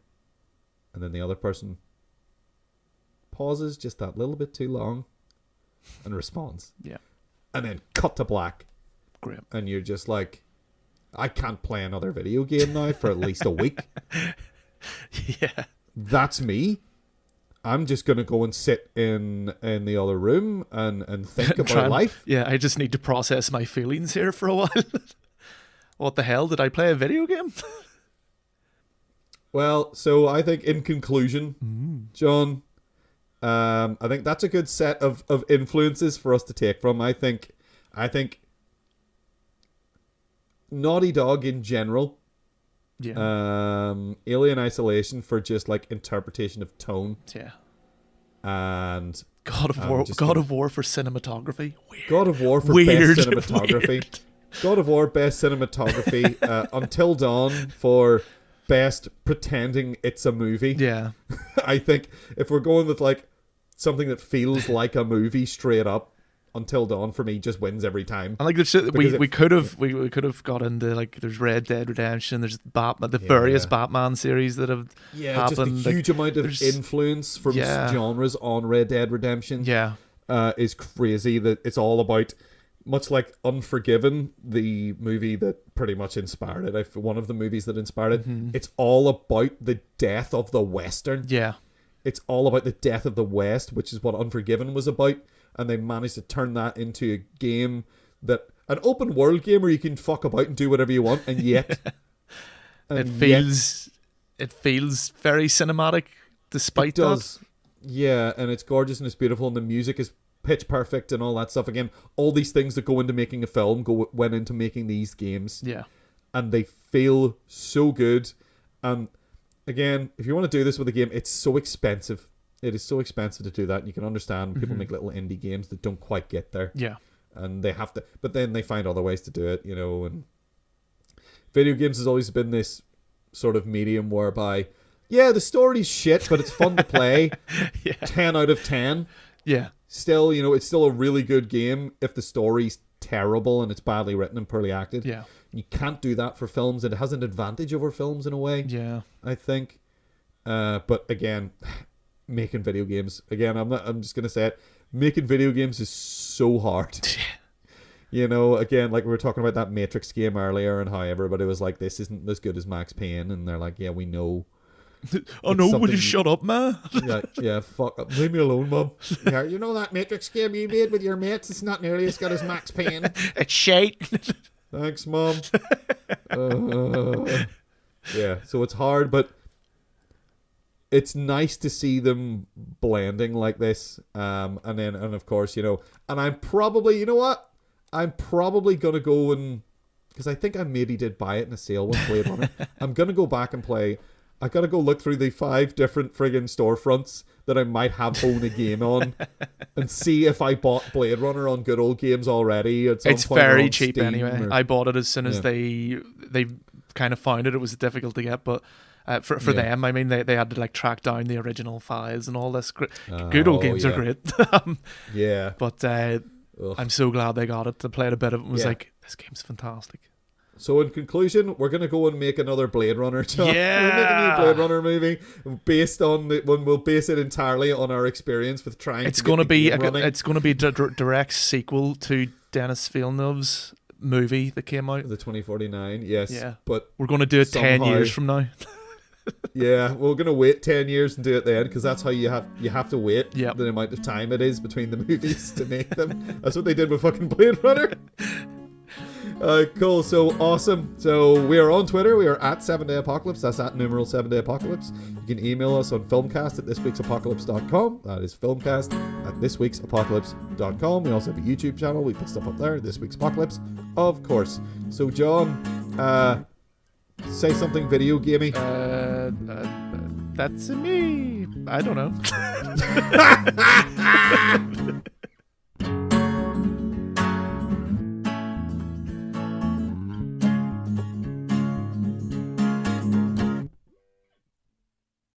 And then the other person pauses just that little bit too long and responds. Yeah. And then cut to black. Great. And you're just like, I can't play another video game now for at least a week. Yeah. That's me. I'm just going to go and sit in the other room and think about life. Yeah, I just need to process my feelings here for a while. What the hell? Did I play a video game? Well, so I think in conclusion, John, I think that's a good set of influences for us to take from. I think Naughty Dog in general, Alien Isolation for just like interpretation of tone, and God of War for cinematography. Weird. God of War for Weird. best cinematography. Weird. God of War best cinematography. Until Dawn for best pretending it's a movie. Yeah. I think if we're going with like something that feels like a movie straight up, Until Dawn for me just wins every time. And like we could have got into like there's Red Dead Redemption, there's Batman, the various Batman series that have happened. Just a huge amount of influence from genres on Red Dead Redemption. Yeah, is crazy. That it's all about, much like Unforgiven, the movie that pretty much inspired it. One of the movies that inspired it. Mm-hmm. It's all about the death of the Western. Yeah, it's all about the death of the West, which is what Unforgiven was about. And they managed to turn that into a game an open world game where you can fuck about and do whatever you want, and yet it feels very cinematic despite that. Yeah, and it's gorgeous and it's beautiful, and the music is pitch perfect and all that stuff. Again, all these things that go into making a film went into making these games. Yeah. And they feel so good. And again, if you want to do this with a game, it's so expensive. It is so expensive to do that. And you can understand people make little indie games that don't quite get there. Yeah. And they have to, but then they find other ways to do it, you know. And video games has always been this sort of medium whereby, yeah, the story's shit, but it's fun to play. 10 out of 10. Yeah. Still, you know, it's still a really good game if the story's terrible and it's badly written and poorly acted. Yeah. You can't do that for films. It has an advantage over films in a way. Yeah. I think. But again, making video games, again, I'm just gonna say it, making video games is so hard. You know, again, like we were talking about that Matrix game earlier and how everybody was like, this isn't as good as Max Payne, and they're like, yeah, we know. Oh no, would you shut up, man? yeah, fuck up. Leave me alone, Mum. Yeah, you know that Matrix game you made with your mates? It's not nearly as good as Max Payne. It's shite. Thanks, Mum. Yeah, so it's hard, but it's nice to see them blending like this. And of course, you know, and I'm probably, you know what? I'm probably going to go and, because I think I maybe did buy it in a sale when Blade Runner. I'm going to go back and play. I got to go look through the 5 different friggin' storefronts that I might have own a game on and see if I bought Blade Runner on Good Old Games already. It's very cheap Steam anyway. I bought it as soon as they kind of found it. It was difficult to get, but for them, I mean, they had to like track down the original files and all this. Good Old Games are great. Yeah. But I'm so glad they got it. I played a bit of it and was like, this game's fantastic. So in conclusion, we're going to go and make another Blade Runner. Yeah. We'll make a new Blade Runner movie based on we'll base it entirely on our experience with trying it's to going to be running. It's going to be a direct sequel to Denis Villeneuve's movie that came out. The 2049, yes. Yeah. But we're going to do it 10 years from now. Yeah, we're going to wait 10 years and do it then, because that's how you have to wait the amount of time it is between the movies to make them. That's what they did with fucking Blade Runner. Cool, so awesome. So we are on Twitter. We are at 7-Day Apocalypse. That's at numeral 7-Day Apocalypse. You can email us on filmcast@thisweeksapocalypse.com. That is filmcast@thisweeksapocalypse.com. We also have a YouTube channel. We put stuff up there. This Week's Apocalypse, of course. So John, say something video gamey. That's me. I don't know.